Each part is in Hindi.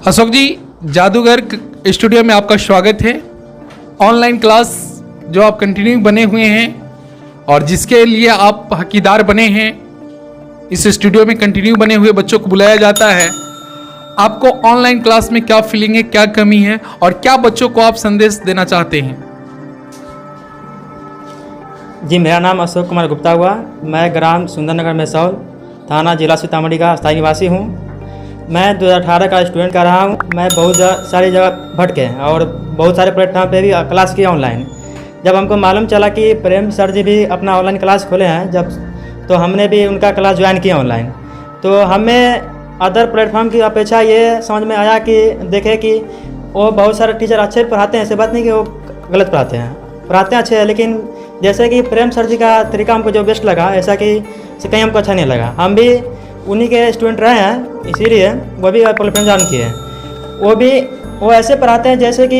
अशोक जी, जादूगर स्टूडियो में आपका स्वागत है। ऑनलाइन क्लास जो आप कंटिन्यू बने हुए हैं और जिसके लिए आप हकीदार बने हैं, इस स्टूडियो में कंटिन्यू बने हुए बच्चों को बुलाया जाता है। आपको ऑनलाइन क्लास में क्या फीलिंग है, क्या कमी है और क्या बच्चों को आप संदेश देना चाहते हैं? जी, मेरा नाम अशोक कुमार गुप्ता हुआ। मैं ग्राम सुंदरनगर मैसौल, थाना जिला सीतामढ़ी का स्थायी निवासी हूँ। मैं 2018 का स्टूडेंट कर रहा हूँ। मैं बहुत सारी जगह भटके और बहुत सारे प्लेटफॉर्म पे भी क्लास किया ऑनलाइन। जब हमको मालूम चला कि प्रेम सर जी भी अपना ऑनलाइन क्लास खोले हैं तो हमने भी उनका क्लास ज्वाइन किया ऑनलाइन। तो हमें अदर प्लेटफॉर्म की अपेक्षा ये समझ में आया कि देखे कि वो बहुत सारे टीचर अच्छे पढ़ाते हैं। ऐसे बात नहीं कि वो गलत पढ़ाते हैं अच्छे हैं, लेकिन जैसे कि प्रेम सर जी का तरीका हमको जो बेस्ट लगा, ऐसा कि कहीं हमको अच्छा नहीं लगा। हम भी उन्हीं के स्टूडेंट रहे हैं, इसीलिए वो भी प्लेटफॉर्म ज्वाइन किए हैं। वो ऐसे पढ़ाते हैं जैसे कि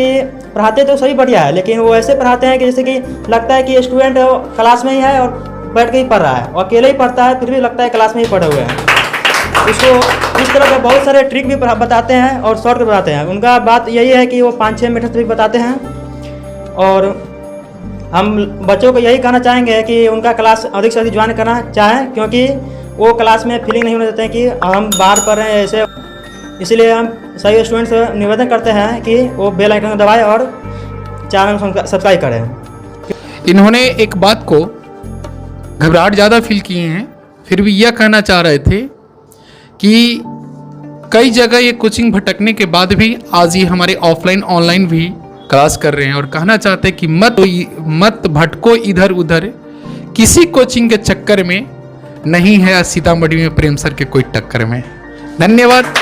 पढ़ाते तो सही बढ़िया है, लेकिन वो ऐसे पढ़ाते हैं कि जैसे कि लगता है कि स्टूडेंट क्लास में ही है और बैठ के ही पढ़ रहा है, और अकेले ही पढ़ता है, फिर भी लगता है क्लास में ही पढ़े हुए हैं। उसको इस तरह के बहुत सारे ट्रिक भी बताते हैं और शॉर्ट भी बताते हैं। उनका बात यही है कि वो 5-6 मिनट ट्रिक बताते हैं, और हम बच्चों को यही कहना चाहेंगे कि उनका क्लास अधिक से अधिक ज्वाइन करना चाहें, क्योंकि वो क्लास में फीलिंग नहीं होने देते हैं कि हम बाहर पढ़ रहे हैं ऐसे। इसलिए हम सभी स्टूडेंट्स से निवेदन करते हैं कि वो बेल आइकन दबाएं और चैनल सब्सक्राइब करें। इन्होंने एक बात को घबराहट ज़्यादा फील किए हैं, फिर भी यह कहना चाह रहे थे कि कई जगह ये कोचिंग भटकने के बाद भी आज ये हमारे ऑफलाइन ऑनलाइन भी क्लास कर रहे हैं, और कहना चाहते हैं कि मत भटको इधर उधर, किसी कोचिंग के चक्कर में नहीं है सीतामढ़ी में प्रेम सर के कोई टक्कर में। धन्यवाद।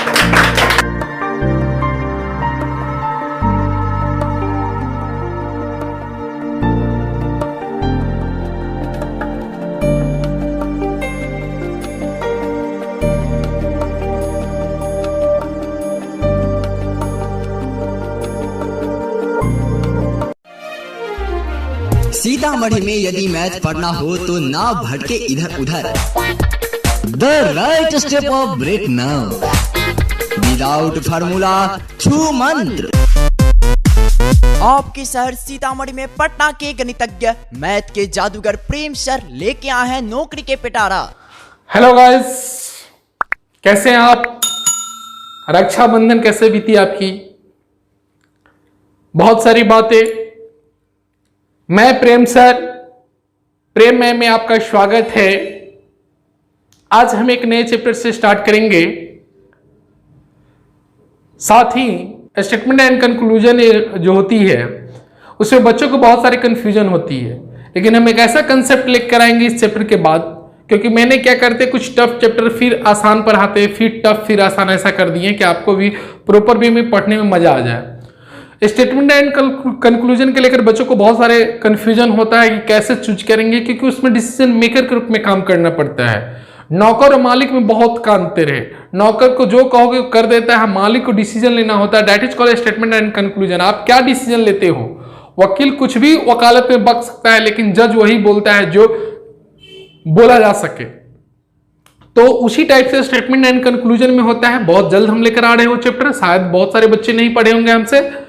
सीतामढ़ी में यदि मैथ पढ़ना हो तो ना भटके इधर उधर। The right step of break now without formula छू मंत्र। आपके शहर सीतामढ़ी में पटना के गणितज्ञ मैथ के जादूगर प्रेम सर लेके आए हैं नौकरी के पिटारा। हेलो गाइस, कैसे हैं आप? रक्षाबंधन कैसे बीती आपकी? बहुत सारी बातें। मैं प्रेम सर, प्रेम में आपका स्वागत है। आज हम एक नए चैप्टर से स्टार्ट करेंगे। साथ ही स्टेटमेंट एंड कंक्लूजन जो होती है उसमें बच्चों को बहुत सारी कंफ्यूजन होती है, लेकिन हम एक ऐसा कंसेप्ट लेकर आएंगे इस चैप्टर के बाद, क्योंकि मैंने क्या करते कुछ टफ चैप्टर फिर आसान पढ़ाते, फिर टफ फिर आसान, ऐसा कर दिए कि आपको भी प्रॉपर वे में पढ़ने में मजा आ जाए। स्टेटमेंट एंड कंक्लूजन के लेकर बच्चों को बहुत सारे कंफ्यूजन होता है कि कैसे चूज करेंगे, क्योंकि उसमें डिसीजन मेकर के रूप में काम करना पड़ता है। नौकर और मालिक में बहुत का अंतर है। नौकर को जो कहोगे कर देता है, मालिक को डिसीजन लेना होता है। That is called statement and conclusion. आप क्या डिसीजन लेते हो? वकील कुछ भी वकालत में बक सकता है, लेकिन जज वही बोलता है जो बोला जा सके। तो उसी टाइप से स्टेटमेंट एंड कंक्लूजन में होता है। बहुत जल्द हम लेकर आ रहे हो चैप्टर, शायद बहुत सारे बच्चे नहीं पढ़े होंगे हमसे।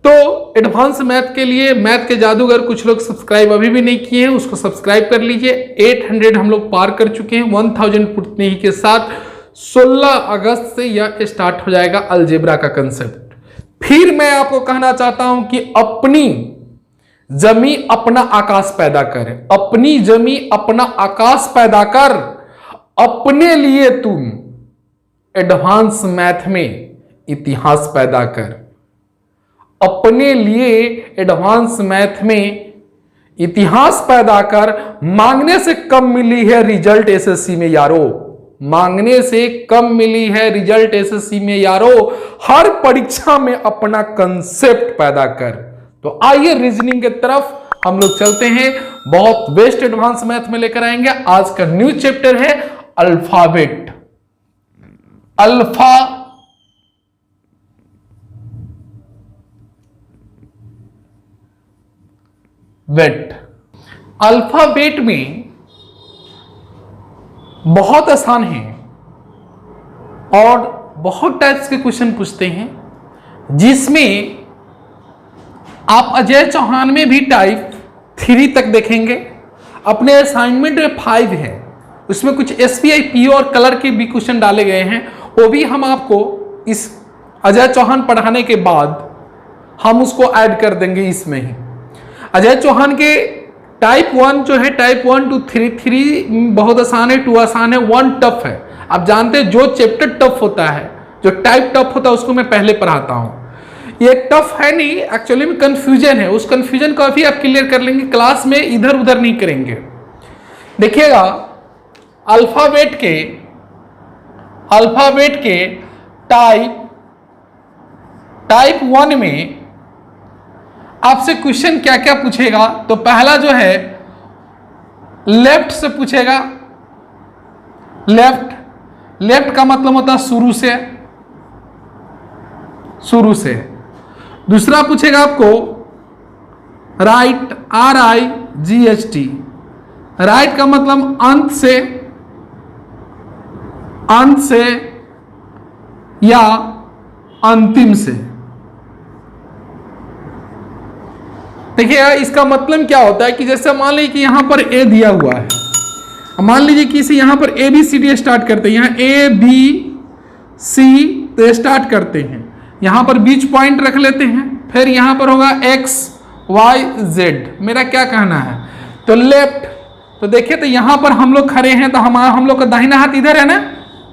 तो एडवांस मैथ के लिए मैथ के जादूगर कुछ लोग सब्सक्राइब अभी भी नहीं किए हैं, उसको सब्सक्राइब कर लीजिए। 800 हम लोग पार कर चुके हैं 1000 पुटने ही के साथ। 16 अगस्त से यह स्टार्ट हो जाएगा अलजेब्रा का कंसेप्ट। फिर मैं आपको कहना चाहता हूं कि अपनी जमी अपना आकाश पैदा कर, अपनी जमी अपना आकाश पैदा कर। अपने लिए तुम एडवांस मैथ में इतिहास पैदा कर। अपने लिए एडवांस मैथ में इतिहास पैदा कर। मांगने से कम मिली है रिजल्ट एसएससी में यारो, मांगने से कम मिली है रिजल्ट एसएससी में यारो। हर परीक्षा में अपना कंसेप्ट पैदा कर। तो आइए रीजनिंग की तरफ हम लोग चलते हैं। बहुत बेस्ट एडवांस मैथ में लेकर आएंगे। आज का न्यू चैप्टर है अल्फाबेट। अल्फाबेट में बहुत आसान है और बहुत टाइप्स के क्वेश्चन पूछते हैं, जिसमें आप अजय चौहान में भी टाइप 3 तक देखेंगे। अपने असाइनमेंट में 5 है, उसमें कुछ SBI PO और कलर के भी क्वेश्चन डाले गए हैं, वो भी हम आपको इस अजय चौहान पढ़ाने के बाद हम उसको ऐड कर देंगे इसमें ही। अजय चौहान के टाइप 1 जो है, टाइप 1 to 3 बहुत आसान है, 2 आसान है, 1 टफ है। आप जानते हैं जो चैप्टर टफ होता है, जो टाइप टफ होता है, उसको मैं पहले पढ़ाता हूँ। ये टफ है नहीं, एक्चुअली में कंफ्यूजन है, उस कंफ्यूजन को भी आप क्लियर कर लेंगे, क्लास में इधर उधर नहीं करेंगे। देखिएगा अल्फाबेट के टाइप 1 में आपसे क्वेश्चन क्या क्या पूछेगा, तो पहला जो है लेफ्ट से पूछेगा। लेफ्ट का मतलब होता है शुरू से। दूसरा पूछेगा आपको राइट, RIGHT। राइट का मतलब अंत से या अंतिम से। देखिए इसका मतलब क्या होता है कि जैसे मान लीजिए कि यहां पर A दिया हुआ है, मान लीजिए कि इसे यहां पर ABCD स्टार्ट करते हैं, यहां ABC तो स्टार्ट करते हैं, यहां पर बीच पॉइंट रख लेते हैं, फिर यहां पर होगा XYZ। मेरा क्या कहना है, तो लेफ्ट, तो देखिए तो यहां पर हम लोग खड़े हैं, तो हम लोग का दाहिना हाथ इधर है ना,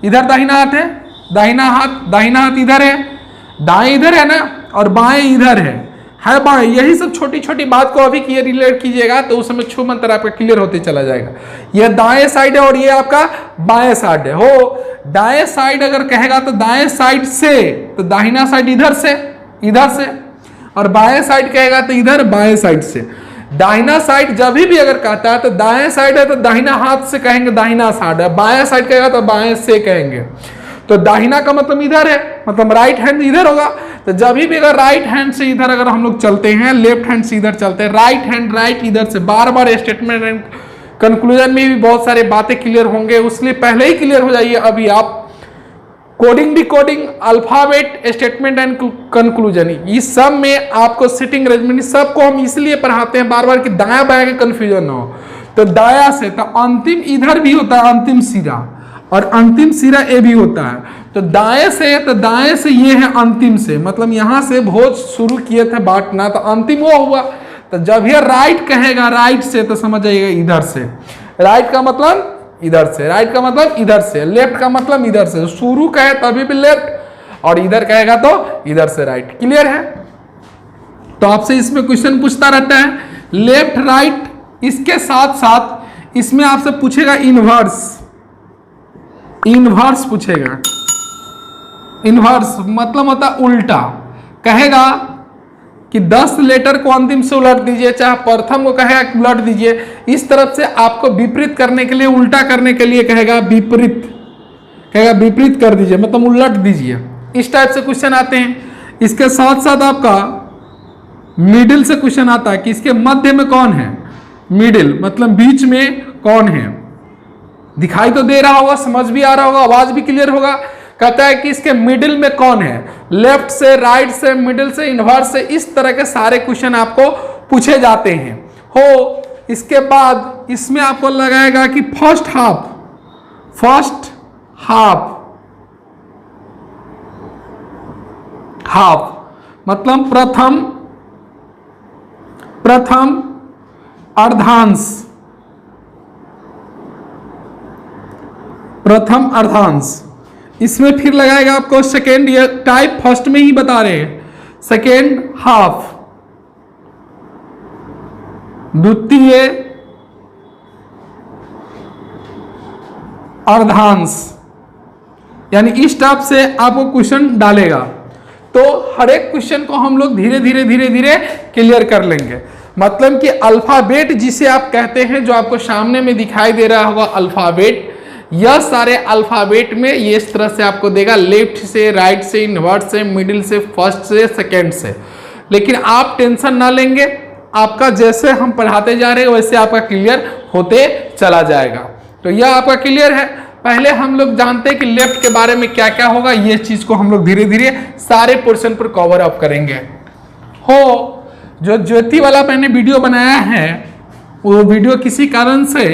इधर दाहिना हाथ है, दाहिना हाथ इधर है, दाएं इधर है ना, और बाएं इधर है बाएं। यही सब छोटी छोटी बात को अभी क्लियर रिलेट कीजिएगा, तो उस समय छू मंत्र आपका क्लियर होते चला जाएगा। यह दाएं साइड है और ये आपका बाएं साइड है। हो दाएं साइड अगर कहेगा तो दाएं साइड से, तो दाहिना साइड इधर से, और बाएं साइड कहेगा तो इधर बाएं साइड से। दाहिना साइड जब भी अगर कहता है तो दाएं साइड है तो दाहिना हाथ से कहेंगे दाहिना साइड है, बाएं साइड कहेगा तो बाएं से कहेंगे। तो दाहिना का मतलब इधर है, मतलब राइट हैंड इधर होगा। तो जब भी अगर राइट हैंड से इधर अगर हम लोग चलते हैं, लेफ्ट हैंड से इधर चलते हैं, राइट हैंड राइट इधर से, बार बार स्टेटमेंट एंड कंक्लूजन में भी बहुत सारे बातें क्लियर होंगे, उसलिए पहले ही क्लियर हो जाइए। अभी आप coding decoding, alphabet, statement and conclusion, इस सब में आपको सिटिंग अरेंजमेंट सबको हम इसलिए पढ़ाते हैं बार बार कि दाया बाया के कंफ्यूजन ना हो। तो दाया से, तो अंतिम इधर भी होता है अंतिम सिरा, और अंतिम सिरा ए भी होता है। तो दाएं से, तो दाएं से ये है अंतिम से, मतलब यहां से भोज शुरू किए थे बांटना, तो अंतिम वो हुआ। तो जब ये राइट कहेगा राइट से, तो समझ जाइएगा इधर से। राइट का मतलब इधर से, राइट का मतलब इधर से, लेफ्ट का मतलब इधर से। शुरू कहे तभी भी लेफ्ट, और इधर कहेगा तो इधर से राइट। क्लियर है? तो आपसे इसमें क्वेश्चन पूछता रहता है लेफ्ट राइट। इसके साथ साथ इसमें आपसे पूछेगा इनवर्स पूछेगा। इनवर्स मतलब होता उल्टा। कहेगा कि 10 लेटर को अंतिम से उलट दीजिए, चाहे प्रथम को कहेगा कि उलट दीजिए। इस तरफ से आपको विपरीत करने के लिए, उल्टा करने के लिए कहेगा विपरीत, कहेगा विपरीत कर दीजिए, मतलब उलट दीजिए। इस टाइप से क्वेश्चन आते हैं। इसके साथ साथ आपका मिडिल से क्वेश्चन आता है कि इसके मध्य में कौन है। मिडिल मतलब बीच में कौन है। दिखाई तो दे रहा होगा, समझ भी आ रहा होगा, आवाज भी क्लियर होगा। कहता है कि इसके मिडिल में कौन है, लेफ्ट से, राइट से, मिडिल से, इनवर्स से, इस तरह के सारे क्वेश्चन आपको पूछे जाते हैं। हो इसके बाद इसमें आपको लगाएगा कि फर्स्ट हाफ मतलब प्रथम अर्धांश। इसमें फिर लगाएगा आपको सेकेंड, ये टाइप फर्स्ट में ही बता रहे हैं, सेकेंड हाफ, द्वितीय अर्धांश, यानी इस टाइप से आपको क्वेश्चन डालेगा। तो हर एक क्वेश्चन को हम लोग धीरे धीरे क्लियर कर लेंगे। मतलब कि अल्फाबेट जिसे आप कहते हैं, जो आपको सामने में दिखाई दे रहा होगा अल्फाबेट, यह सारे अल्फाबेट में ये इस तरह से आपको देगा, लेफ्ट से, राइट से, इनवर्स से, मिडिल से, फर्स्ट से, सेकंड से। लेकिन आप टेंशन ना लेंगे, आपका जैसे हम पढ़ाते जा रहे हैं वैसे आपका क्लियर होते चला जाएगा। तो यह आपका क्लियर है। पहले हम लोग जानते हैं कि लेफ्ट के बारे में क्या क्या होगा, ये चीज को हम लोग धीरे धीरे सारे पोर्शन पर कवर अप करेंगे। जो ज्योति वाला मैंने वीडियो बनाया है वो वीडियो किसी कारण से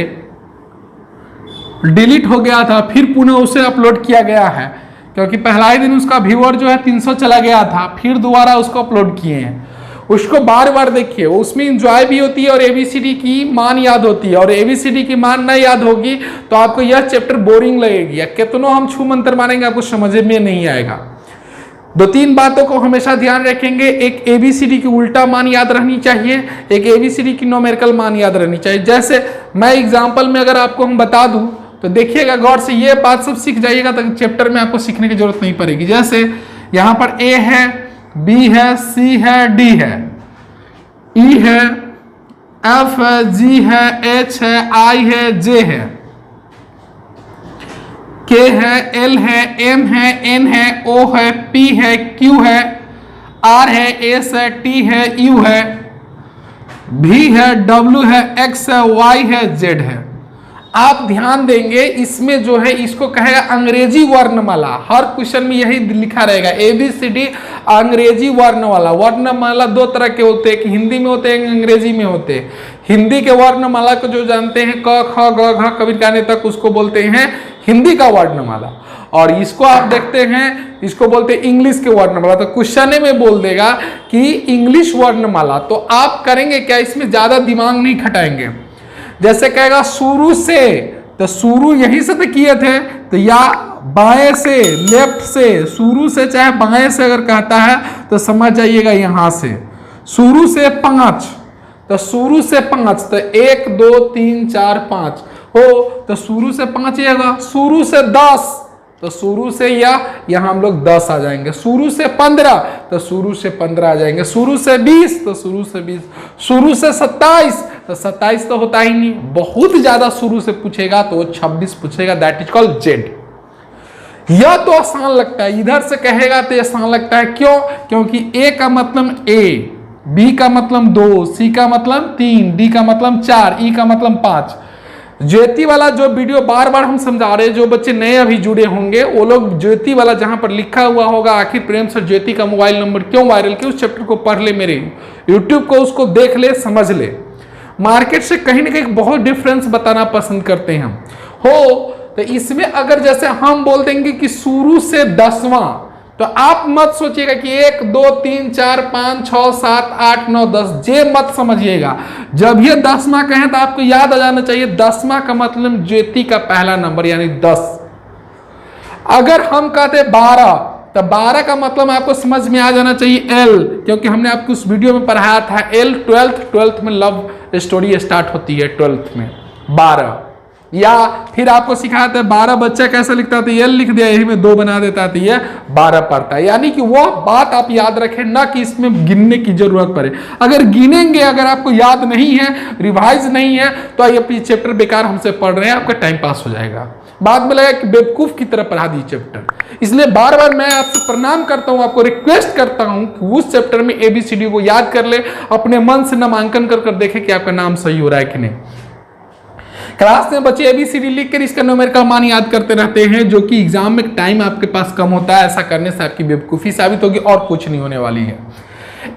डिलीट हो गया था, फिर पुनः उसे अपलोड किया गया है, क्योंकि पहला ही दिन उसका व्यूअर जो है 300 चला गया था, फिर दोबारा उसको अपलोड किए हैं। उसको बार बार देखिए, उसमें इंजॉय भी होती है और ABCD की मान याद होती है, और ABCD की मान नहीं याद होगी तो आपको यह चैप्टर बोरिंग लगेगी, या कितनों हम छू मंत्र मारेंगे आपको समझ में नहीं आएगा। 2-3 बातों को हमेशा ध्यान रखेंगे, एक ABCD की उल्टा मान याद रहनी चाहिए, एक ABCD की न्यूमेरिकल मान याद रहनी चाहिए। जैसे मैं एग्जाम्पल में अगर आपको हम बता दूं तो देखिएगा गौर से, ये बात सब सीख जाइएगा तो चैप्टर में आपको सीखने की जरूरत नहीं पड़ेगी। जैसे यहाँ पर A है, B है, C है, D है, E है, F है, G है, H है, I है, J है, K है, L है, M है, N है, O है, P है, Q है, R है, S है, T है, U है, V है, W है, X है, Y है, Z है। आप ध्यान देंगे इसमें जो है इसको कहेगा अंग्रेजी वर्णमाला, हर क्वेश्चन में यही लिखा रहेगा ABCD अंग्रेजी वर्णमाला। वर्णमाला 2 तरह के होते हैं, कि हिंदी में होते हैं, अंग्रेजी में होते हैं। हिंदी के वर्णमाला को जो जानते हैं क ख ग घ कबीर गाने तक, उसको बोलते हैं हिंदी का वर्णमाला, और इसको आप देखते हैं इसको बोलते हैं इंग्लिश के वर्णमाला। तो क्वेश्चन में बोल देगा कि इंग्लिश वर्णमाला, तो आप करेंगे क्या, इसमें ज्यादा दिमाग नहीं खटाएंगे। जैसे कहेगा शुरू से, तो शुरू यहीं से तो किए थे, तो या बाएं से, लेफ्ट से, शुरू से चाहे बाएं से अगर कहता है तो समझ जाइएगा यहां से शुरू से 5, तो शुरू से 5, तो 1 2 3 4 5 हो, तो शुरू से 5 आएगा। शुरू से 10, तो शुरू से यहाँ हम लोग 10 आ जाएंगे। शुरू से 15, तो शुरू से 15 आ जाएंगे। शुरू से 20, तो शुरू से 20। शुरू से 27, तो 27 तो होता ही नहीं, बहुत ज्यादा शुरू से पूछेगा तो वो 26 पूछेगा, दैट इज कॉल्ड जेड। यह तो आसान लगता है, इधर से कहेगा तो आसान लगता है, क्यों? क्योंकि ए का मतलब A, B का मतलब 2, C का मतलब 3, D का मतलब 4, E का मतलब 5। ज्योति वाला जो वीडियो बार बार हम समझा रहे हैं, जो बच्चे नए अभी जुड़े होंगे वो लोग ज्योति वाला जहां पर लिखा हुआ होगा आखिर प्रेम सर ज्योति का मोबाइल नंबर क्यों वायरल किया, उस चैप्टर को पढ़ ले, मेरे यूट्यूब को उसको देख ले, समझ ले। मार्केट से कहीं ना कहीं बहुत डिफरेंस बताना पसंद करते हैं हम तो इसमें अगर जैसे हम बोल देंगे कि शुरू से 10वां, तो आप मत सोचिएगा कि 1 2 3 4 5 6 7 8 9 10, ये मत समझिएगा। जब ये 10वां कहें तो आपको याद आ जाना चाहिए 10वां का मतलब ज्योति का पहला नंबर यानी 10। अगर हम कहते 12, तो 12 का मतलब आपको समझ में आ जाना चाहिए L, क्योंकि हमने आपको उस वीडियो में पढ़ाया था L 12th में लव स्टोरी स्टार्ट होती है 12th में 12। या फिर आपको सिखाया था 12 बच्चा कैसे लिखता था, L लिख दिया, यही में 2 बना देता था, ये 12 पढ़ता है। यानी कि वो बात आप याद रखें, ना कि इसमें गिनने की जरूरत पड़े। अगर गिनेंगे, अगर आपको याद नहीं है, रिवाइज नहीं है, तो ये चैप्टर बेकार हमसे पढ़ रहे हैं, आपका टाइम पास हो जाएगा। बाद में लगा कि बेवकूफ की तरह पढ़ा दी चैप्टर। इसलिए बार बार मैं आपसे प्रणाम करता हूं, आपको रिक्वेस्ट करता हूं कि उस चैप्टर में ABCD को याद कर ले, अपने मन से नामांकन कर देखे कि आपका नाम सही हो रहा है कि नहीं। क्लास में बच्चे ABCD लिख कर इसका न्यूमेरिकल मान याद करते रहते हैं, जो कि एग्जाम में टाइम आपके पास कम होता है। ऐसा करने से आपकी बेवकूफी साबित होगी और कुछ नहीं होने वाली है।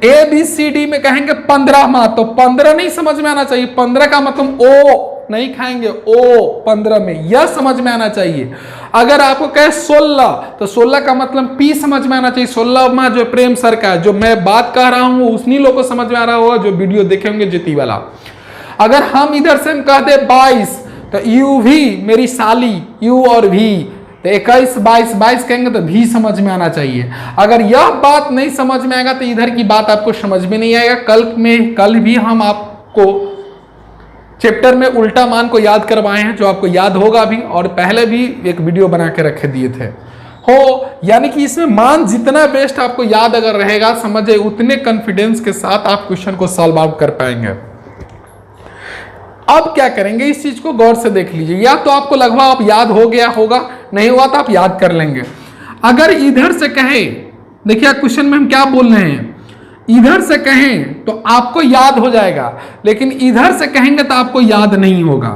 ABCD में कहेंगे 15वां, तो 15 नहीं समझ में आना चाहिए, 15 का मतलब O नहीं खाएंगे, O 15 में, यह समझ में आना चाहिए। अगर आपको कहे 16, तो 16 का मतलब P समझ में आना चाहिए। 16वां जो प्रेम सर का, जो मैं बात कह रहा हूं उन्हीं लोगों को समझ में आ रहा होगा जो वीडियो देखे होंगे ज्योति वाला। अगर हम इधर से कह दे 22, तो U भी मेरी साली, U और V, तो 21 22 22 कहेंगे तो भी समझ में आना चाहिए। अगर यह बात नहीं समझ में आएगा तो इधर की बात आपको समझ में नहीं आएगा। कल भी हम आपको चैप्टर में उल्टा मान को याद करवाए हैं, जो आपको याद होगा भी, और पहले भी एक वीडियो बना के रखे दिए थे यानी कि इसमें मान जितना बेस्ट आपको याद अगर रहेगा, समझे, उतने कॉन्फिडेंस के साथ आप क्वेश्चन को सॉल्व आउट कर पाएंगे। अब क्या करेंगे, इस चीज को गौर से देख लीजिए। या तो आपको लगभग आप याद हो गया होगा, नहीं हुआ तो आप याद कर लेंगे। अगर इधर से कहें, देखिए क्वेश्चन में हम क्या बोल रहे हैं, इधर से कहें तो आपको याद हो जाएगा, लेकिन इधर से कहेंगे तो आपको याद नहीं होगा।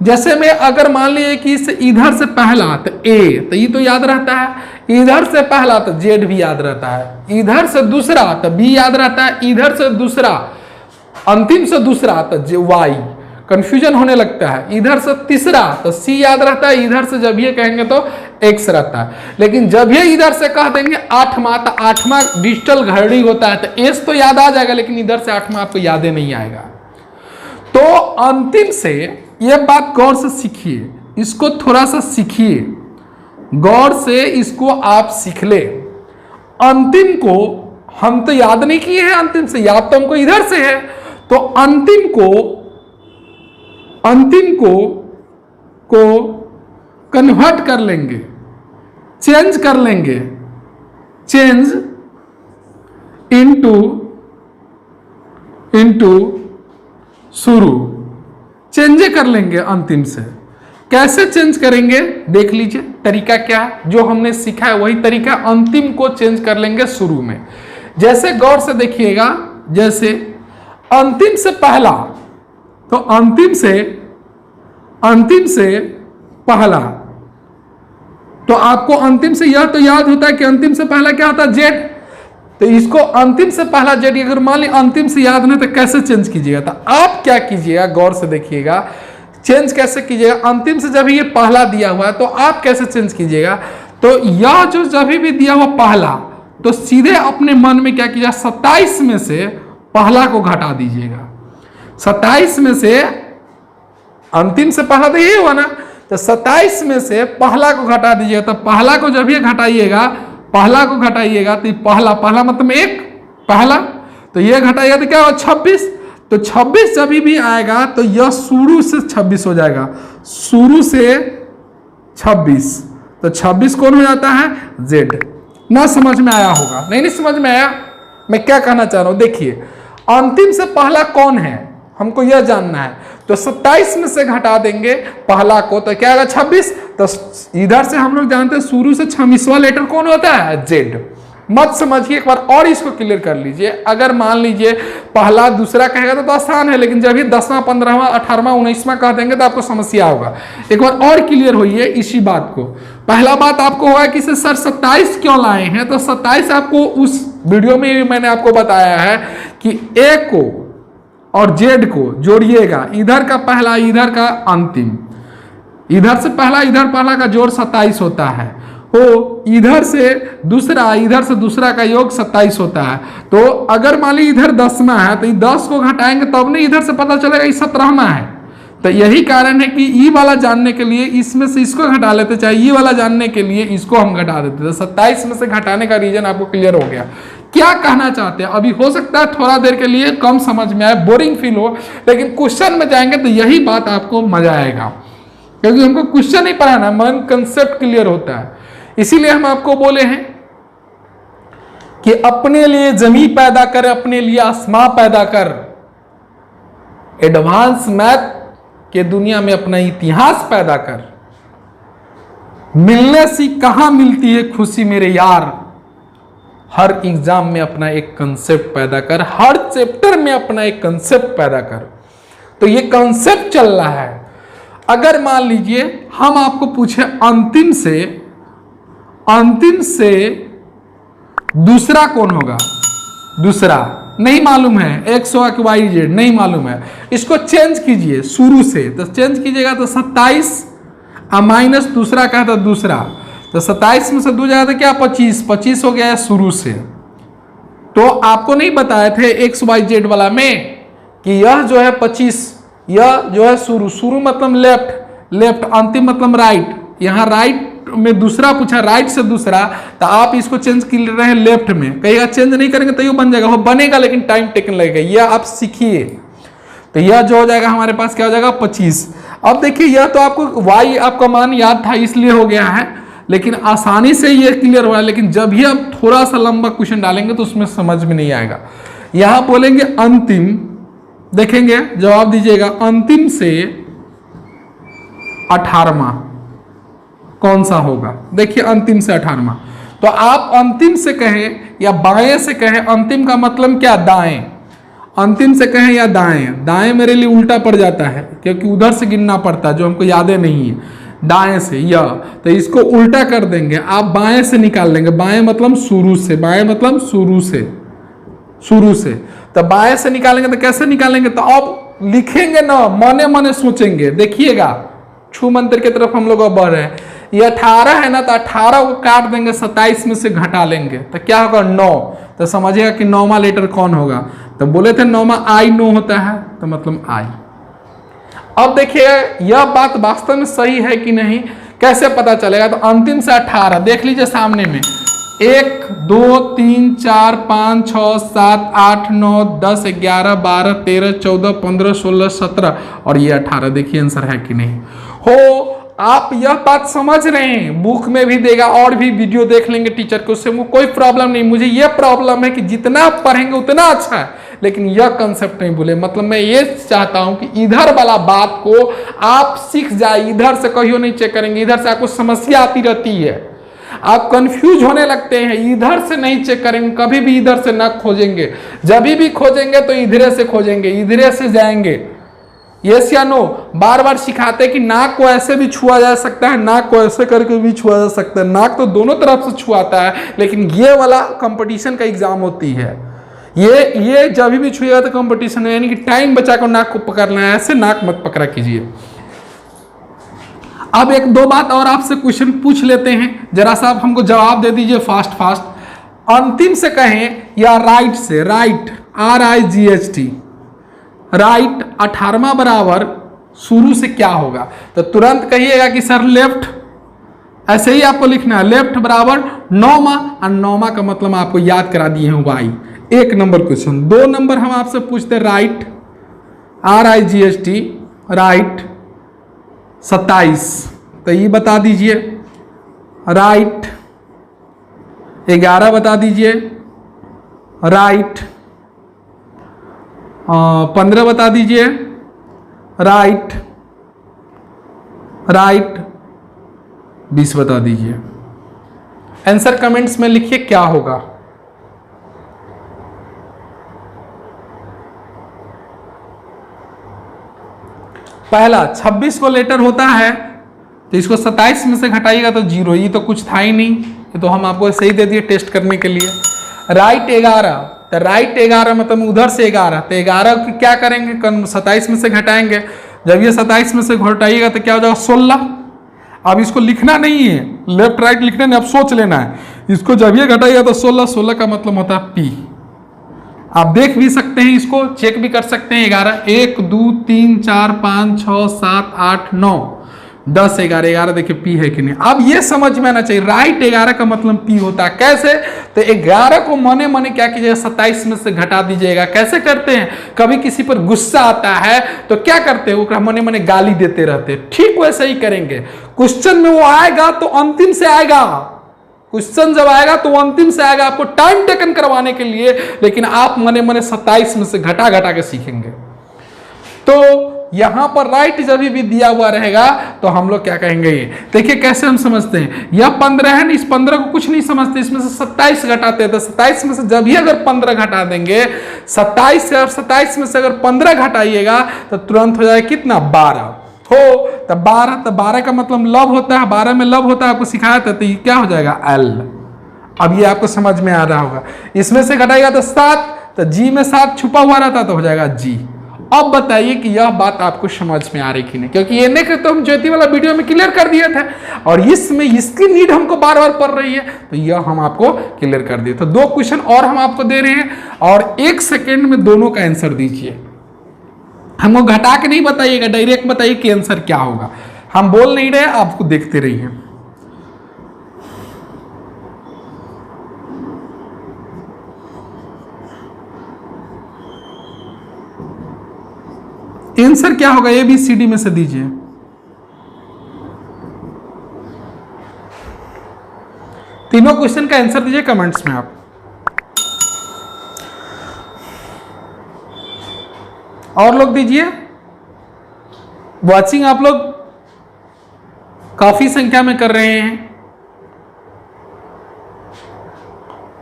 जैसे मैं अगर मान लीजिए कि इस इधर से पहला तो ए, तो ये तो याद रहता है, इधर से पहला तो जेड भी याद रहता है, इधर से दूसरा तो बी याद रहता है, इधर से दूसरा अंतिम से दूसरा तो वाई, कंफ्यूजन होने लगता है, इधर से तीसरा तो सी याद रहता है, इधर से जब ये कहेंगे तो एक्स रहता है। लेकिन जब ये इधर से कह देंगे आठवां, तो आठवां डिजिटल घड़ी होता है, तो एस तो याद आ जाएगा, लेकिन इधर से आठवां आपको याद नहीं आएगा। तो अंतिम से ये बात गौर से सीखिए, इसको थोड़ा सा सीखिए, गौर से इसको आप सीख ले। अंतिम को हम तो याद नहीं किए हैं, अंतिम से याद तो हमको इधर से है, तो अंतिम को कन्वर्ट कर लेंगे, चेंज कर लेंगे, चेंज इनटू शुरू, चेंज कर लेंगे अंतिम से। कैसे चेंज करेंगे देख लीजिए, तरीका क्या है, जो हमने सीखा है वही तरीका, अंतिम को चेंज कर लेंगे शुरू में। जैसे गौर से देखिएगा, जैसे अंतिम से पहला, तो अंतिम से पहला, तो आपको अंतिम से यह तो याद होता है कि अंतिम से पहला क्या होता है, जेड। तो इसको अंतिम से पहला जेड, अगर मान ली अंतिम से याद नहीं तो कैसे चेंज कीजिएगा, तो आप क्या कीजिएगा, गौर से देखिएगा, चेंज कैसे कीजिएगा। अंतिम से जब ये पहला दिया हुआ है तो आप कैसे चेंज कीजिएगा, तो यह जो जब भी दिया हुआ पहला, तो सीधे अपने मन में क्या कीजिएगा, 27 में से पहला को घटा दीजिएगा। 27 में से अंतिम से पहला तो ये हुआ ना, तो 27 में से पहला को घटा दीजिएगा। तो पहला को जब ये घटाइएगा, पहला को घटाइएगा तो पहला मतलब एक पहला, तो ये घटाइएगा तो क्या होगा 26। तो 26 जब भी आएगा तो यह शुरू से 26 हो जाएगा, शुरू से 26, तो 26 कौन हो जाता है, जेड। ना समझ में आया होगा, नहीं समझ में आया मैं क्या कहना चाह रहा हूं। देखिए अंतिम से पहला कौन है हमको यह जानना है, तो 27 में से घटा देंगे पहला को तो क्या आएगा 26। तो इधर से हम लोग जानते हैं शुरू से 26वां लेटर कौन होता है, जेड। मत समझिए, एक बार और इसको क्लियर कर लीजिए। अगर मान लीजिए पहला दूसरा कहेगा तो आसान है, लेकिन जब ये 10वां 15वां 18वां 19वां कह देंगे तो आपको समस्या होगा। एक बार और क्लियर होइए इसी बात को। पहला बात आपको होगा कि सर 27 क्यों लाए हैं, तो 27 आपको उस वीडियो में भी मैंने आपको बताया है कि ए को और जेड को जोड़िएगा, इधर का पहला इधर का अंतिम, इधर से पहला का जोड़ 27 होता है, तो इधर से दूसरा का योग 27 होता है। तो अगर मान ली इधर 10वां है तो 10 को घटाएंगे तब नहीं इधर से पता चलेगा 17वां है। तो यही कारण है कि ई वाला जानने के लिए इसमें से इसको घटा लेते, चाहे ई वाला जानने के लिए इसको हम घटा देते। तो 27 में से घटाने का रीजन आपको क्लियर हो गया। क्या कहना चाहते हैं, अभी हो सकता है थोड़ा देर के लिए कम समझ में आए, बोरिंग फील हो, लेकिन क्वेश्चन में जाएंगे तो यही बात आपको मजा आएगा, क्योंकि हमको क्वेश्चन ही पढ़ाना, मन कंसेप्ट क्लियर होता है। इसीलिए हम आपको बोले हैं कि अपने लिए जमी पैदा कर, अपने लिए आसमां पैदा कर, एडवांस मैथ के दुनिया में अपना इतिहास पैदा कर। मिलने से कहां मिलती है खुशी मेरे यार, हर एग्जाम में अपना एक कंसेप्ट पैदा कर, हर चैप्टर में अपना एक कंसेप्ट पैदा कर। तो ये कंसेप्ट चल रहा है। अगर मान लीजिए हम आपको पूछे अंतिम से दूसरा कौन होगा, दूसरा नहीं मालूम है, एक्स होगा कि वाई जेड नहीं मालूम है, इसको चेंज कीजिए शुरू से। तो चेंज कीजिएगा तो 27 माइनस दूसरा का है तो दूसरा, तो 27 में से 2 जाएगा तो क्या 25 हो गया है शुरू से। तो आपको नहीं बताए थे एक्स वाई जेड वाला में कि यह जो है 25, यह जो है शुरू मतलब लेफ्ट, अंतिम मतलब राइट। यहाँ राइट में दूसरा पूछा, राइट से दूसरा, तो आप इसको चेंज कर रहे हैं लेफ्ट में, कहिएगा चेंज नहीं करेंगे तो ये बन जाएगा, वो बनेगा लेकिन टाइम टेकन लगेगा, यह आप सीखिए। तो यह जो हो जाएगा हमारे पास क्या हो जाएगा 25। अब देखिए यह तो आपको वाई आपका मान याद था इसलिए हो गया है, लेकिन आसानी से ये क्लियर हुआ है। लेकिन जब भी आप थोड़ा सा लंबा क्वेश्चन डालेंगे तो उसमें समझ में नहीं आएगा। यहां बोलेंगे अंतिम, देखेंगे जवाब दीजिएगा, अंतिम से 18वां कौन सा होगा। देखिए अंतिम से 18वां, तो आप अंतिम से कहें या बाएं से कहें, अंतिम का मतलब क्या दाएं, अंतिम से कहें या दाएं, दाएं मेरे लिए उल्टा पड़ जाता है क्योंकि उधर से गिनना पड़ता है जो हमको यादें नहीं है, दाएं से या, तो इसको उल्टा कर देंगे, आप बाएं से निकाल लेंगे, बाएं मतलब शुरू से, बाएं मतलब शुरू से, शुरू से, तो बाएं से निकालेंगे तो कैसे निकालेंगे, तो अब लिखेंगे ना, मने मने सोचेंगे, देखिएगा छू मंत्र की तरफ हम लोग अब बढ़ रहे हैं। ये 18 है ना, तो 18 को काट देंगे, 27 में से घटा लेंगे तो क्या होगा 9, तो समझिएगा कि 9वां लेटर कौन होगा, तो बोले थे 9वां आई 9 होता है, तो मतलब आई। अब देखिए यह बात वास्तव में सही है कि नहीं, कैसे पता चलेगा, तो अंतिम से 18 देख लीजिए सामने में, 1 2 3 4 5 6 7 8 9 10 11 12 13 14 15 16 17 और ये 18, देखिए आंसर है कि नहीं हो। आप यह बात समझ रहे हैं, बुक में भी देगा और भी वीडियो देख लेंगे टीचर के, उससे कोई प्रॉब्लम नहीं। मुझे यह प्रॉब्लम है कि जितना आप पढ़ेंगे उतना अच्छा है, लेकिन यह कंसेप्ट नहीं भूले। मतलब मैं ये चाहता हूं कि इधर वाला बात को आप सीख जाए, इधर से कहियो नहीं चेक करेंगे, इधर से आपको समस्या आती रहती है, आप कंफ्यूज होने लगते हैं, इधर से नहीं चेक करेंगे, कभी भी इधर से ना खोजेंगे, जब भी खोजेंगे तो इधरे से खोजेंगे, इधरे से जाएंगे। यस या नो, बार बार सिखाते हैं कि नाक को ऐसे भी छुआ जा सकता है, नाक को ऐसे करके भी छुआ जा सकता है, नाक तो दोनों तरफ से छुआता है, लेकिन ये वाला कंपटीशन का एग्जाम होती है, ये जब भी छुएगा तो कंपटीशन है, यानी कि टाइम बचा कर नाक को पकड़ना है, ऐसे नाक मत पकड़ा कीजिए। अब एक दो बात और आपसे क्वेश्चन पूछ लेते हैं, जरा सा आप हमको जवाब दे दीजिए फास्ट फास्ट। अंतिम से कहें या राइट से, राइट RIGHT, राइट 18वां बराबर शुरू से क्या होगा, तो तुरंत कहिएगा कि सर लेफ्ट, ऐसे ही आपको लिखना है, लेफ्ट बराबर 9वां, और 9वां का मतलब आपको याद करा दिए हैं वाई। 1 number question. 2 नंबर हम आपसे पूछते हैं, राइट RIGHT, राइट 27, तो ये बता दीजिए, राइट 11 बता दीजिए, राइट 15 बता दीजिए, राइट 20 बता दीजिए। आंसर कमेंट्स में लिखिए क्या होगा। पहला 26 को लेटर होता है, तो इसको 27 में से घटाइएगा तो 0, ये तो कुछ था ही नहीं, ये तो हम आपको सही दे दिए टेस्ट करने के लिए। राइट 11, तो राइट 11 मतलब उधर से 11, तो 11 की क्या करेंगे, 27 में से घटाएंगे, जब ये 27 में से घटाइएगा तो क्या हो जाएगा 16। अब इसको लिखना नहीं है, लेफ्ट राइट लिखना नहीं, अब सोच लेना है, इसको जब ये घटाइएगा तो 16 का मतलब होता है P। आप देख भी सकते हैं, इसको चेक भी कर सकते हैं। 11 1 2 3 4 5 6 7 8 9 10 11 देखिए P है कि नहीं। अब ये समझ में आना चाहिए, राइट 11 का मतलब P होता है। कैसे, तो 11 को मने मने क्या कीजिएगा, 27 में से घटा दीजिएगा। कैसे करते हैं, कभी किसी पर गुस्सा आता है तो क्या करते हैं, वो मने मने गाली देते रहते हैं, ठीक वैसे ही करेंगे। क्वेश्चन में वो आएगा तो अंतिम से आएगा, क्वेश्चन जब आएगा तो अंतिम से आएगा, आपको टाइम टेकन करवाने के लिए, लेकिन आप मने मने 27 में से घटा घटा के सीखेंगे। तो यहां पर राइट जब भी दिया हुआ रहेगा तो हम लोग क्या कहेंगे, ये देखिए कैसे हम समझते हैं। यह 15 है, इस 15 को कुछ नहीं समझते, इसमें से 27 घटाते हैं, तो 27 में से जब भी अगर 15 घटा देंगे, 27 से और 27 में से अगर 15 घटाइएगा तो तुरंत हो जाएगा कितना, 12 हो, तो 12 का मतलब लव होता है, 12 में लव होता है, आपको सिखाया था, तो ये क्या हो जाएगा L। अब ये आपको समझ में आ रहा होगा। इसमें से घटाइएगा तो 7, तो G में 7 छुपा हुआ रहता तो हो जाएगा G। अब बताइए कि यह बात आपको समझ में आ रही कि नहीं, क्योंकि ये नहीं तो हम ज्योति वाला वीडियो में क्लियर कर दिए थे, और इसमें इसकी नीड हमको बार बार पड़ रही है, तो यह हम आपको क्लियर कर दिए। तो 2 क्वेश्चन और हम आपको दे रहे हैं, और 1 सेकेंड में दोनों का आंसर दीजिए। हमको घटा के नहीं बताइएगा, डायरेक्ट बताइए कि आंसर क्या होगा। हम बोल नहीं रहे, आपको देखते रहिए। आंसर क्या होगा, ABCD में से दीजिए। तीनों क्वेश्चन का आंसर दीजिए कमेंट्स में आप। और लोग दीजिए, वॉचिंग आप लोग काफी संख्या में कर रहे हैं,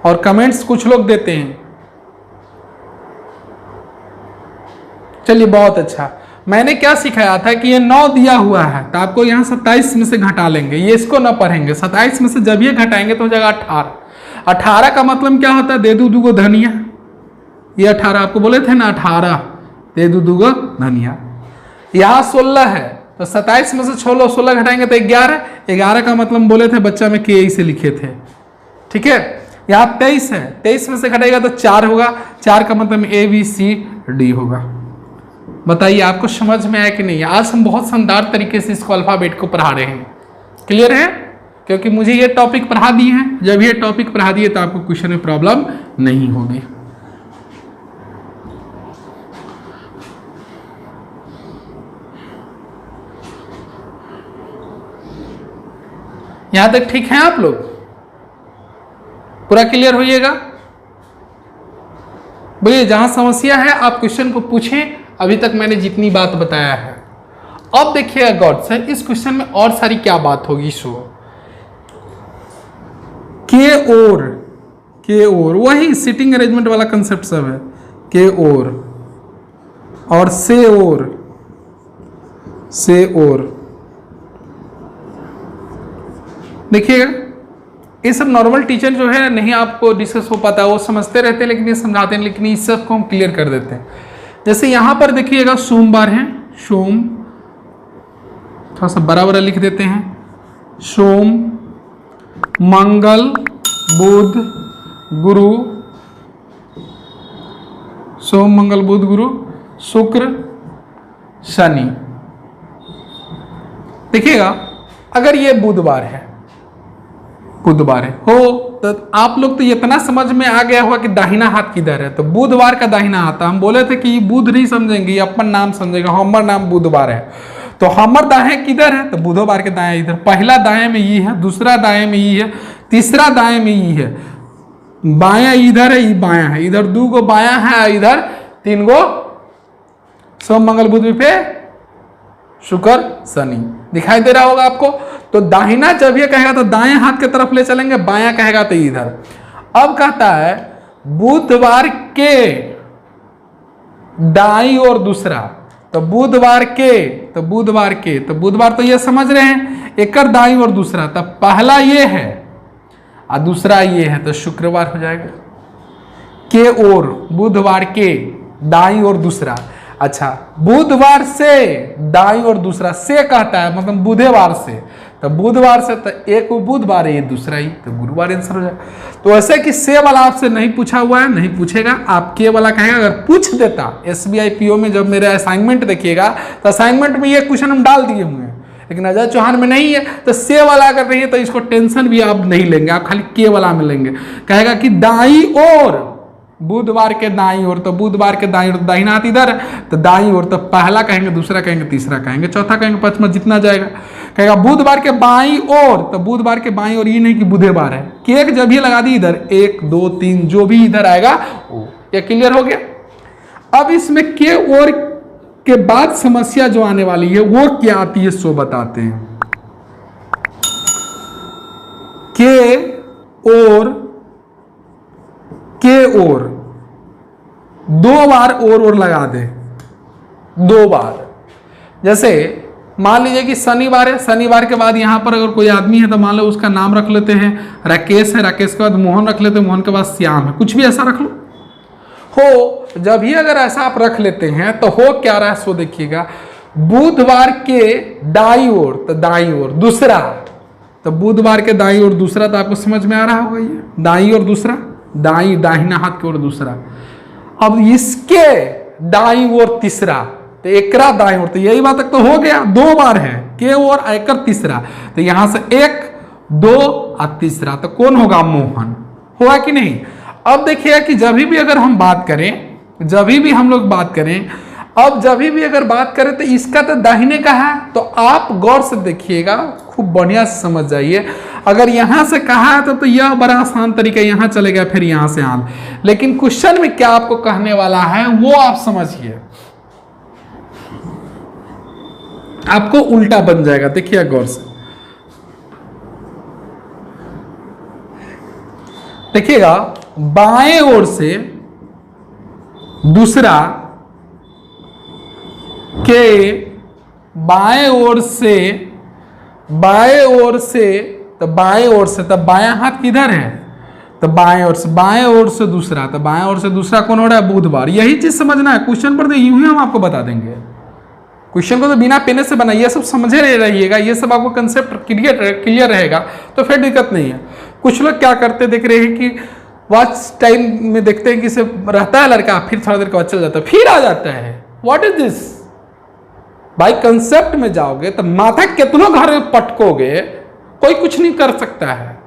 और कमेंट्स कुछ लोग देते हैं। चलिए बहुत अच्छा। मैंने क्या सिखाया था कि ये 9 दिया हुआ है तो आपको यहाँ 27 में से घटा लेंगे, ये इसको ना पढ़ेंगे। 27 में से जब ये घटाएंगे तो हो जाएगा 18। 18 का मतलब क्या होता है, दे दू दूगो धनिया। ये 18 आपको बोले थे ना, 18 दे दू दूगो धनिया। यहाँ 16 है तो 27 में से 16 घटाएंगे तो 11। 11 का मतलब बोले थे बच्चा में के से लिखे थे, ठीक है। यहाँ 23 है, 23 में से घटाएगा तो 4 होगा। 4 का मतलब ABCD होगा। बताइए आपको समझ में आया कि नहीं। आज हम बहुत शानदार तरीके से इसको अल्फाबेट को पढ़ा रहे हैं। क्लियर है, क्योंकि मुझे ये टॉपिक पढ़ा दिए हैं। जब ये टॉपिक पढ़ा दिए तो आपको क्वेश्चन में प्रॉब्लम नहीं होगी। यहां तक ठीक है आप लोग, पूरा क्लियर होइएगा। बोलिए जहां समस्या है आप क्वेश्चन को पूछें। अभी तक मैंने जितनी बात बताया है, अब देखिएगा गौर से, इस क्वेश्चन में और सारी क्या बात होगी। सो के और वही सिटिंग अरेंजमेंट वाला कंसेप्ट सब है। के और से और देखिएगा, ये सब नॉर्मल टीचर जो है नहीं आपको डिस्कस हो पाता, वो समझते रहते हैं लेकिन ये समझाते हैं, लेकिन इस सब को हम क्लियर कर देते हैं। जैसे यहां पर देखिएगा सोमवार है, सोम थोड़ा सा बड़ा बड़ा लिख देते हैं। सोम, मंगल, बुध, गुरु, सोम मंगल बुध गुरु, शुक्र, शनि। देखिएगा अगर ये बुधवार है हो तो आप लोग तो इतना समझ में आ गया होगा कि दाहिना हाथ किधर है। तो बुधवार का दाहिना हाथ, हम बोले थे कि बुध नहीं समझेंगे, अपन नाम समझेगा। हमर नाम बुधवार है तो हमर दाएं किधर है, तो बुधवार के दाएं इधर। पहला दाएं में ये है, दूसरा दाएं में ये है, तीसरा दाएं में ये है, बायां इधर है, ये बायां है, इधर 2 गो बायां है, इधर 3 गो सोम मंगल बुध पे शुक्र शनि। दिखाई दे रहा होगा आपको। तो दाहिना जब ये कहेगा तो दाएं हाथ की तरफ ले चलेंगे, बायां कहेगा तो इधर। अब कहता है बुधवार के दाईं और दूसरा, तो बुधवार तो ये समझ रहे हैं, एक दाईं और दूसरा, तो पहला ये है और दूसरा ये है, तो शुक्रवार हो जाएगा। के और बुधवार के दाईं और दूसरा। अच्छा, बुधवार से दाईं और दूसरा, से कहता है मतलब बुधवार से, तो बुधवार से तो एक बुधवार है, ये दूसरा ही, तो गुरुवार आंसर हो जाएगा। तो ऐसे कि से वाला आपसे नहीं पूछा हुआ है, नहीं पूछेगा, आप के वाला कहेगा। अगर पूछ देता SBI PO में जब मेरे असाइनमेंट देखिएगा तो असाइनमेंट में ये क्वेश्चन हम डाल दिए हुए हैं, लेकिन अजय चौहान में नहीं है। तो से वाला अगर नहीं है तो इसको टेंशन भी आप नहीं लेंगे, आप खाली के वाला में लेंगे। कहेगा कि दाईं ओर, बुधवार के दाईं ओर, तो बुधवार के दाईं ओर दाहिना हाथ इधर, तो दाईं ओर तो पहला कहेंगे, दूसरा कहेंगे, तीसरा कहेंगे, चौथा कहेंगे, पांचवा जितना जाएगा। कहेगा बुधवार के बाईं ओर, तो बुधवार के बाईं ओर ये नहीं कि बुधवार है, केक जब ये लगा दी इधर 1 2 3 जो भी इधर आएगा वो। ये क्लियर हो गया। अब इसमें के और के बाद समस्या जो आने वाली है वो क्या आती है सो बताते हैं। के और 2 बार और लगा दे, 2 बार। जैसे मान लीजिए कि शनिवार है, शनिवार के बाद यहां पर अगर कोई आदमी है तो मान लो उसका नाम रख लेते हैं राकेश है, राकेश के बाद मोहन रख लेते हैं, मोहन के बाद श्याम है, कुछ भी ऐसा रख लो। हो जब ही अगर ऐसा आप रख लेते हैं तो हो क्या रहा है सो देखिएगा। बुधवार के दाईं ओर, तो दाईं ओर दूसरा, तो बुधवार के दाईं ओर दूसरा, तो आपको समझ में आ रहा होगा ये दाईं ओर दूसरा, दाईं दाहिना हाथ की ओर दूसरा। अब इसके दाईं ओर तीसरा, तो एकरा दाईं ओर, तो यही बात तक तो हो गया, 2 बार है के और एकर तीसरा, तो यहां से 1 2 और तीसरा, तो कौन होगा, मोहन। हुआ कि नहीं। अब देखिएगा कि जब भी अगर हम बात करें, जब भी हम लोग बात करें, अब जब भी अगर बात करें तो इसका तो दाहिने का है, तो आप गौर से देखिएगा, खूब बढ़िया से समझ जाइए। अगर यहां से कहा है तो यह बड़ा आसान तरीका, यहां चलेगा फिर यहां से आन, लेकिन क्वेश्चन में क्या आपको कहने वाला है वो आप समझिए, आपको उल्टा बन जाएगा। देखिए गौर से देखिएगा, बाएं ओर से दूसरा के बाएं ओर से तो बाएं ओर से, तब बायां हाथ किधर है, तो बाएं ओर से दूसरा, तो बाएं ओर से दूसरा कौन हो रहा है, बुधवार। यही चीज समझना है, क्वेश्चन पर तो यूं ही हम आपको बता देंगे। क्वेश्चन को तो बिना पेने से बनाइए, सब समझे रहिएगा, ये सब आपको कंसेप्ट क्लियर रहेगा तो फिर दिक्कत नहीं है। कुछ लोग क्या करते देख रहे हैं कि वॉच टाइम में देखते हैं कि इसे रहता है लड़का, फिर थोड़ा देर के बाद चल जाता है, फिर आ जाता है। व्हाट इज दिस भाई? कंसेप्ट में जाओगे तो माथा कितनों घर में पटकोगे, कोई कुछ नहीं कर सकता है।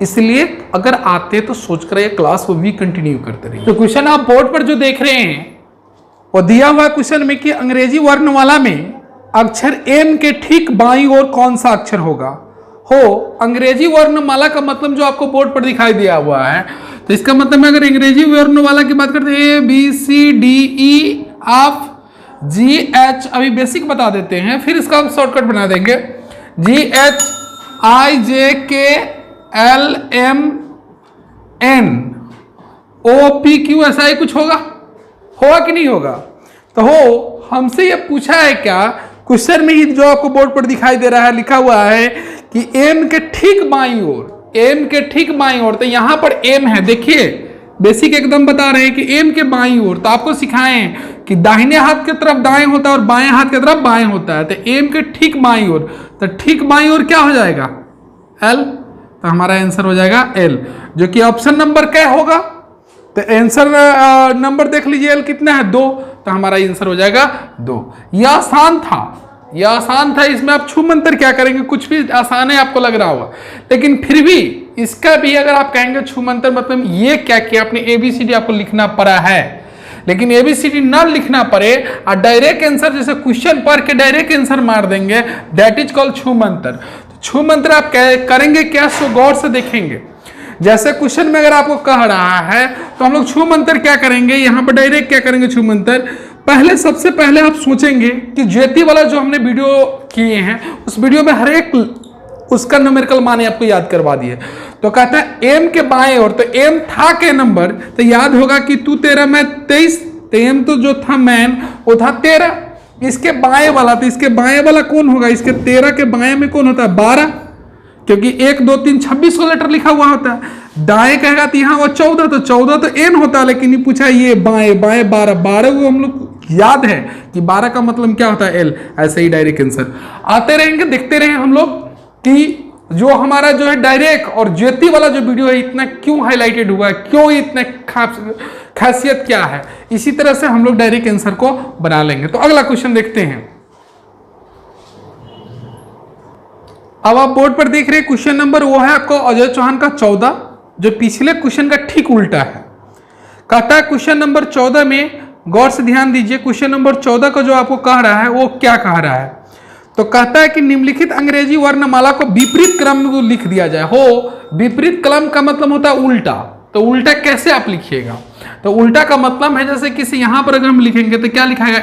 इसलिए अगर आते तो सोच कर ये क्लास वो भी कंटिन्यू करते रहिए। तो क्वेश्चन आप बोर्ड पर जो देख रहे हैं वो दिया हुआ क्वेश्चन में कि अंग्रेजी वर्णमाला में अक्षर एम के ठीक बाईं ओर कौन सा अक्षर होगा। अंग्रेजी वर्णमाला का मतलब जो आपको बोर्ड पर दिखाई दिया हुआ है, तो इसका मतलब अगर अंग्रेजी वर्णमाला की बात करते हैं ABCDE आप GH, अभी बेसिक बता देते हैं फिर इसका हम शॉर्टकट बना देंगे, GHIJKLMNOPQ, ऐसा ही कुछ होगा कि नहीं होगा? तो हमसे ये पूछा है क्या, क्वेश्चन में ही जो आपको बोर्ड पर दिखाई दे रहा है लिखा हुआ है कि एम के ठीक बाईं ओर, तो यहां पर एम है, देखिए बेसिक एकदम बता रहे हैं कि एम के बाईं ओर। तो आपको सिखाएं कि दाहिने हाथ की तरफ दाएं होता है और बाएं हाथ की तरफ बाएं होता है, तो एम के ठीक बाईं ओर, तो ठीक बाईं ओर क्या हो जाएगा, एल। तो हमारा आंसर हो जाएगा एल, जो कि ऑप्शन नंबर क्या होगा, तो आंसर नंबर देख लीजिए, एल कितना है, 2, तो हमारा आंसर हो जाएगा 2। यह आसान था, इसमें आप छू मंतर क्या करेंगे, कुछ भी आसान है आपको लग रहा होगा, लेकिन फिर भी इसका भी अगर आप कहेंगे छू मंतर मतलब ये क्या किया आपने, ABCD आपको लिखना पड़ा है, लेकिन ABCD ना लिखना पड़े और डायरेक्ट आंसर, जैसे क्वेश्चन पढ़ के डायरेक्ट आंसर मार देंगे, दैट इज कॉल्ड छू मंतर। छू मंत्र आप करेंगे क्या, सो गौर से देखेंगे। जैसे क्वेश्चन में अगर आपको कह रहा है तो हम लोग छू मंत्र क्या करेंगे, यहाँ पर डायरेक्ट क्या करेंगे छू मंत्र, सबसे पहले आप सोचेंगे कि ज्योति वाला जो हमने वीडियो किए हैं उस वीडियो में हर एक उसका न्यूमेरिकल मान आपको याद करवा दिए। तो कहता है एम के बाएं ओर, तो एम था के नंबर, तो याद होगा कि तू 13 मैं 23, तो एम तो जो था मैन वो था 13, इसके बाएं वाला, तो इसके बाएं वाला कौन होगा, इसके 13 के बाएं में कौन होता है, 12, क्योंकि 1 2 3 26 को लेटर लिखा हुआ होता है। दाएं कहेगा तो यहाँ वो 14, तो 14 तो एन होता है, लेकिन ये पूछा ये बाएं 12 को हम लोग याद है कि 12 का मतलब क्या होता है, एल। ऐसे ही डायरेक्ट आंसर आते रहेंगे, देखते रहे हम लोग कि जो हमारा जो है डायरेक्ट और ज्योति वाला जो वीडियो है इतना क्यों हाईलाइटेड हुआ है, क्यों इतना खासियत क्या है। इसी तरह से हम लोग डायरेक्ट आंसर को बना लेंगे। तो अगला क्वेश्चन देखते हैं। अब आप बोर्ड पर देख रहे हैं क्वेश्चन नंबर वो है आपको अजय चौहान का 14, जो पिछले क्वेश्चन का ठीक उल्टा है। कहता है क्वेश्चन नंबर 14 में गौर से ध्यान दीजिए, क्वेश्चन नंबर 14 का जो आपको कह रहा है वो क्या कह रहा है। तो कहता है कि निम्नलिखित अंग्रेजी वर्णमाला को विपरीत क्रम में लिख दिया जाए। विपरीत क्रम का मतलब होता है उल्टा। तो उल्टा कैसे आप लिखिएगा, तो उल्टा का मतलब है जैसे किसी यहां पर अगर हम लिखेंगे तो क्या लिखाएगा,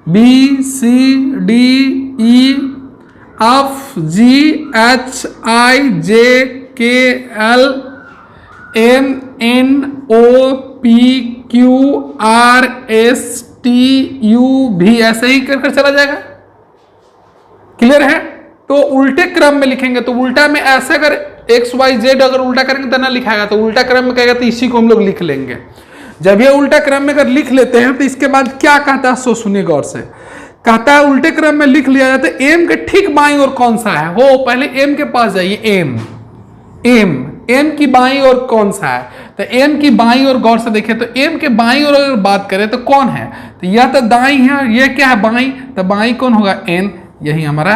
ABCDEFGHIJKLMNOPQRSTUV, ऐसे ही कर चला जाएगा। क्लियर है? तो उल्टे क्रम में लिखेंगे तो उल्टा में ऐसे अगर XYZ अगर उल्टा करेंगे तो ना लिखाएगा, तो उल्टा क्रम में कहेगा तो इसी को हम लोग लिख लेंगे। जब ये उल्टा क्रम में अगर लिख लेते हैं तो इसके बाद क्या कहता है, सो सुनिए गौर से। कहता है उल्टे क्रम में लिख लिया जाता है एम के ठीक बाईं ओर कौन सा है। पहले एम के पास जाइए, एम की बाईं ओर कौन सा है। तो एम की बाईं ओर गौर से देखें तो एम के बाईं ओर अगर बात करें तो कौन है, तो यह तो दाईं है, यह क्या है बाईं, तो बाईं कौन होगा, एन। यही हमारा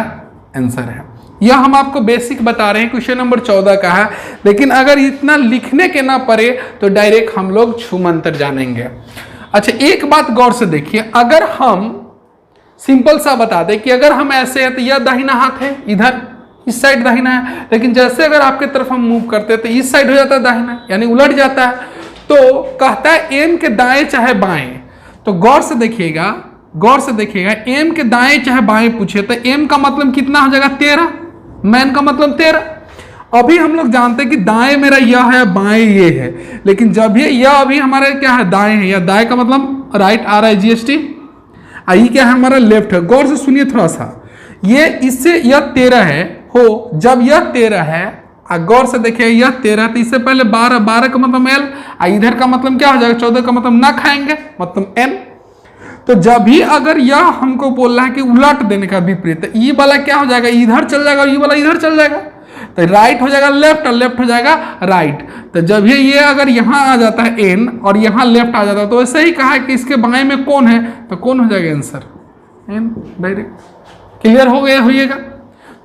आंसर है। यह हम आपको बेसिक बता रहे हैं, क्वेश्चन नंबर 14 का है। लेकिन अगर इतना लिखने के ना पड़े तो डायरेक्ट हम लोग छू मंत्र जानेंगे। अच्छा एक बात गौर से देखिए, अगर हम सिंपल सा बता दें कि अगर हम ऐसे हैं तो यह दाहिना हाथ है, इधर इस साइड दाहिना है, लेकिन जैसे अगर आपके तरफ हम मूव करते हैं तो इस साइड हो जाता है दाहिना, यानी उलट जाता है। तो कहता है एम के दाएं चाहे बाएं, तो गौर से देखिएगा एम के दाएं चाहे बाएं पूछे तो एम का मतलब कितना हो जाएगा, 13, मैन का मतलब 13। अभी हम लोग जानते हैं कि दाएं मेरा यह है, बाएं ये है, लेकिन जब यह अभी हमारे क्या है, दाएं है, या दाएं का मतलब राइट आ रहा है GST। आई क्या है हमारा लेफ्ट है। गौर से सुनिए थोड़ा सा, ये इससे यह 13 है हो, जब यह 13 है, गौर से देखिए यह 13, तो इससे पहले 12, 12 का मतलब L, इधर का मतलब क्या हो जाएगा 14 का मतलब ना खाएंगे मतलब N। तो जब भी अगर यह हमको बोल रहा है कि उलट देने का विपरीत, तो ये वाला क्या हो जाएगा इधर चल जाएगा और ये वाला इधर चल जाएगा, तो राइट हो जाएगा लेफ्ट और लेफ्ट हो जाएगा राइट। तो जब ये अगर यहाँ आ जाता है N और यहाँ लेफ्ट आ जाता है, तो ऐसे ही कहा है कि इसके बाएं में कौन है, तो कौन हो जाएगा आंसर N डायरेक्ट। क्लियर हो गया होइएगा।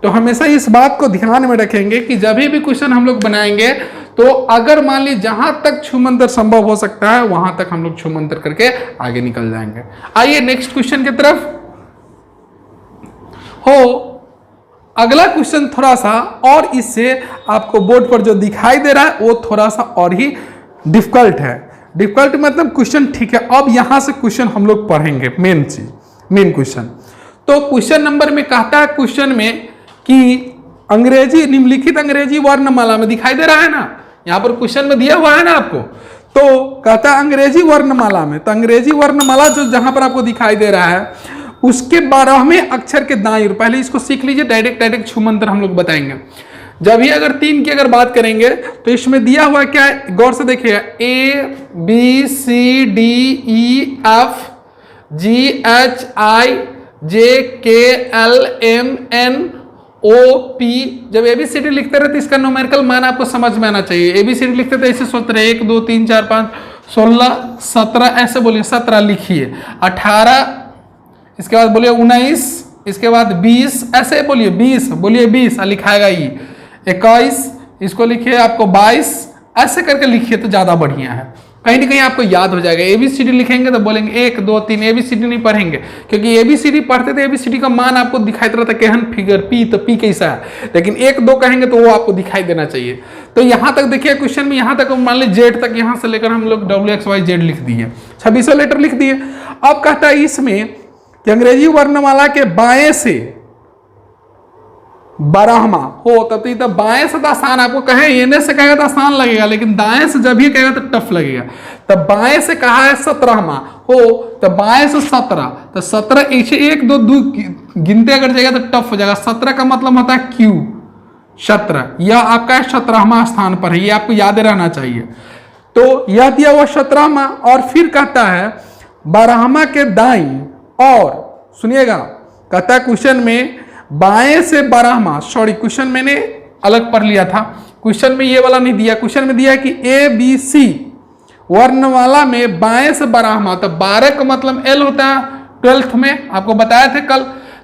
तो हमेशा इस बात को ध्यान में रखेंगे कि जब भी क्वेश्चन हम लोग बनाएंगे तो अगर मान ली जहां तक छूमंतर संभव हो सकता है वहां तक हम लोग छूमंतर करके आगे निकल जाएंगे। आइए नेक्स्ट क्वेश्चन की तरफ। हो अगला क्वेश्चन थोड़ा सा और इससे आपको बोर्ड पर जो दिखाई दे रहा है वो थोड़ा सा और ही डिफिकल्ट है। डिफिकल्ट मतलब क्वेश्चन ठीक है। अब यहां से क्वेश्चन हम लोग पढ़ेंगे मेन चीज, मेन क्वेश्चन। तो क्वेश्चन नंबर में कहता है क्वेश्चन में कि अंग्रेजी निम्नलिखित अंग्रेजी वर्णमाला में दिखाई दे रहा है ना, यहां पर क्वेश्चन में दिया हुआ है ना आपको, तो कहता है अंग्रेजी वर्णमाला में। तो अंग्रेजी वर्णमाला जो जहां पर आपको दिखाई दे रहा है उसके 12वें अक्षर के दाईं ओर, पहले इसको सीख लीजिए, डायरेक्ट छूमंतर हम लोग बताएंगे। जब ही अगर 3 की अगर बात करेंगे तो इसमें दिया हुआ क्या है, गौर से देखिए ABCDEFGHIJKLMNOP। जब ABCD लिखते रहे तो इसका न्यूमेरिकल मान आपको समझ में आना चाहिए। ABCD लिखते थे ऐसे सोचते रहे 1 2 3 4 5 16 17, ऐसे बोलिए 17 लिखिए, 18, इसके बाद बोलिए 19, इसके बाद 20, ऐसे बोलिए 20, बोलिए 20 लिखाएगा ये 21, इसको लिखिए आपको 22, ऐसे करके लिखिए तो ज्यादा बढ़िया है, कहीं ना कहीं आपको याद हो जाएगा। ABCD लिखेंगे तो बोलेंगे 1 2 3, ABCD नहीं पढ़ेंगे क्योंकि ABCD पढ़ते थे ABCD का मान आपको दिखाई दे रहा था केहन फिगर पी, तो पी कैसा है, लेकिन 1 2 कहेंगे तो वो आपको दिखाई देना चाहिए। तो यहां तक देखिए क्वेश्चन में, यहां तक मान लीजिए जेड तक, यहां से लेकर हम लोग WXYZ लिख दिए, 26 लेटर लिख दिए। अब कहता है इसमें कि अंग्रेजी वर्णमाला के बाएं से 12वां हो, तब तो बाएं से तो आसान, आपको कहे एने से कहेगा तो आसान लगेगा, लेकिन दाएं से जब भी कहेगा तो टफ लगेगा। तब बाएं से कहा है 17वां हो, तो बाएं से 17, तो 17 1 2 2 गिनते अगर जाएगा तो टफ हो जाएगा। 17 का मतलब होता है Q, 17, यह आपका 17वां स्थान पर है, ये आपको याद रहना चाहिए। तो यह दिया हुआ 17वां, और फिर कहता है 12वां के दाईं, और सुनिएगा कहता है क्वेश्चन में बाएं से 12वां, सॉरी क्वेश्चन मैंने अलग पढ़ लिया था, क्वेश्चन में ये वाला नहीं दिया, क्वेश्चन में दिया कि ABC वर्णमाला में बाएं से 12वां, तो 12 का मतलब L होता है 12th में, आपको बताया थे कल,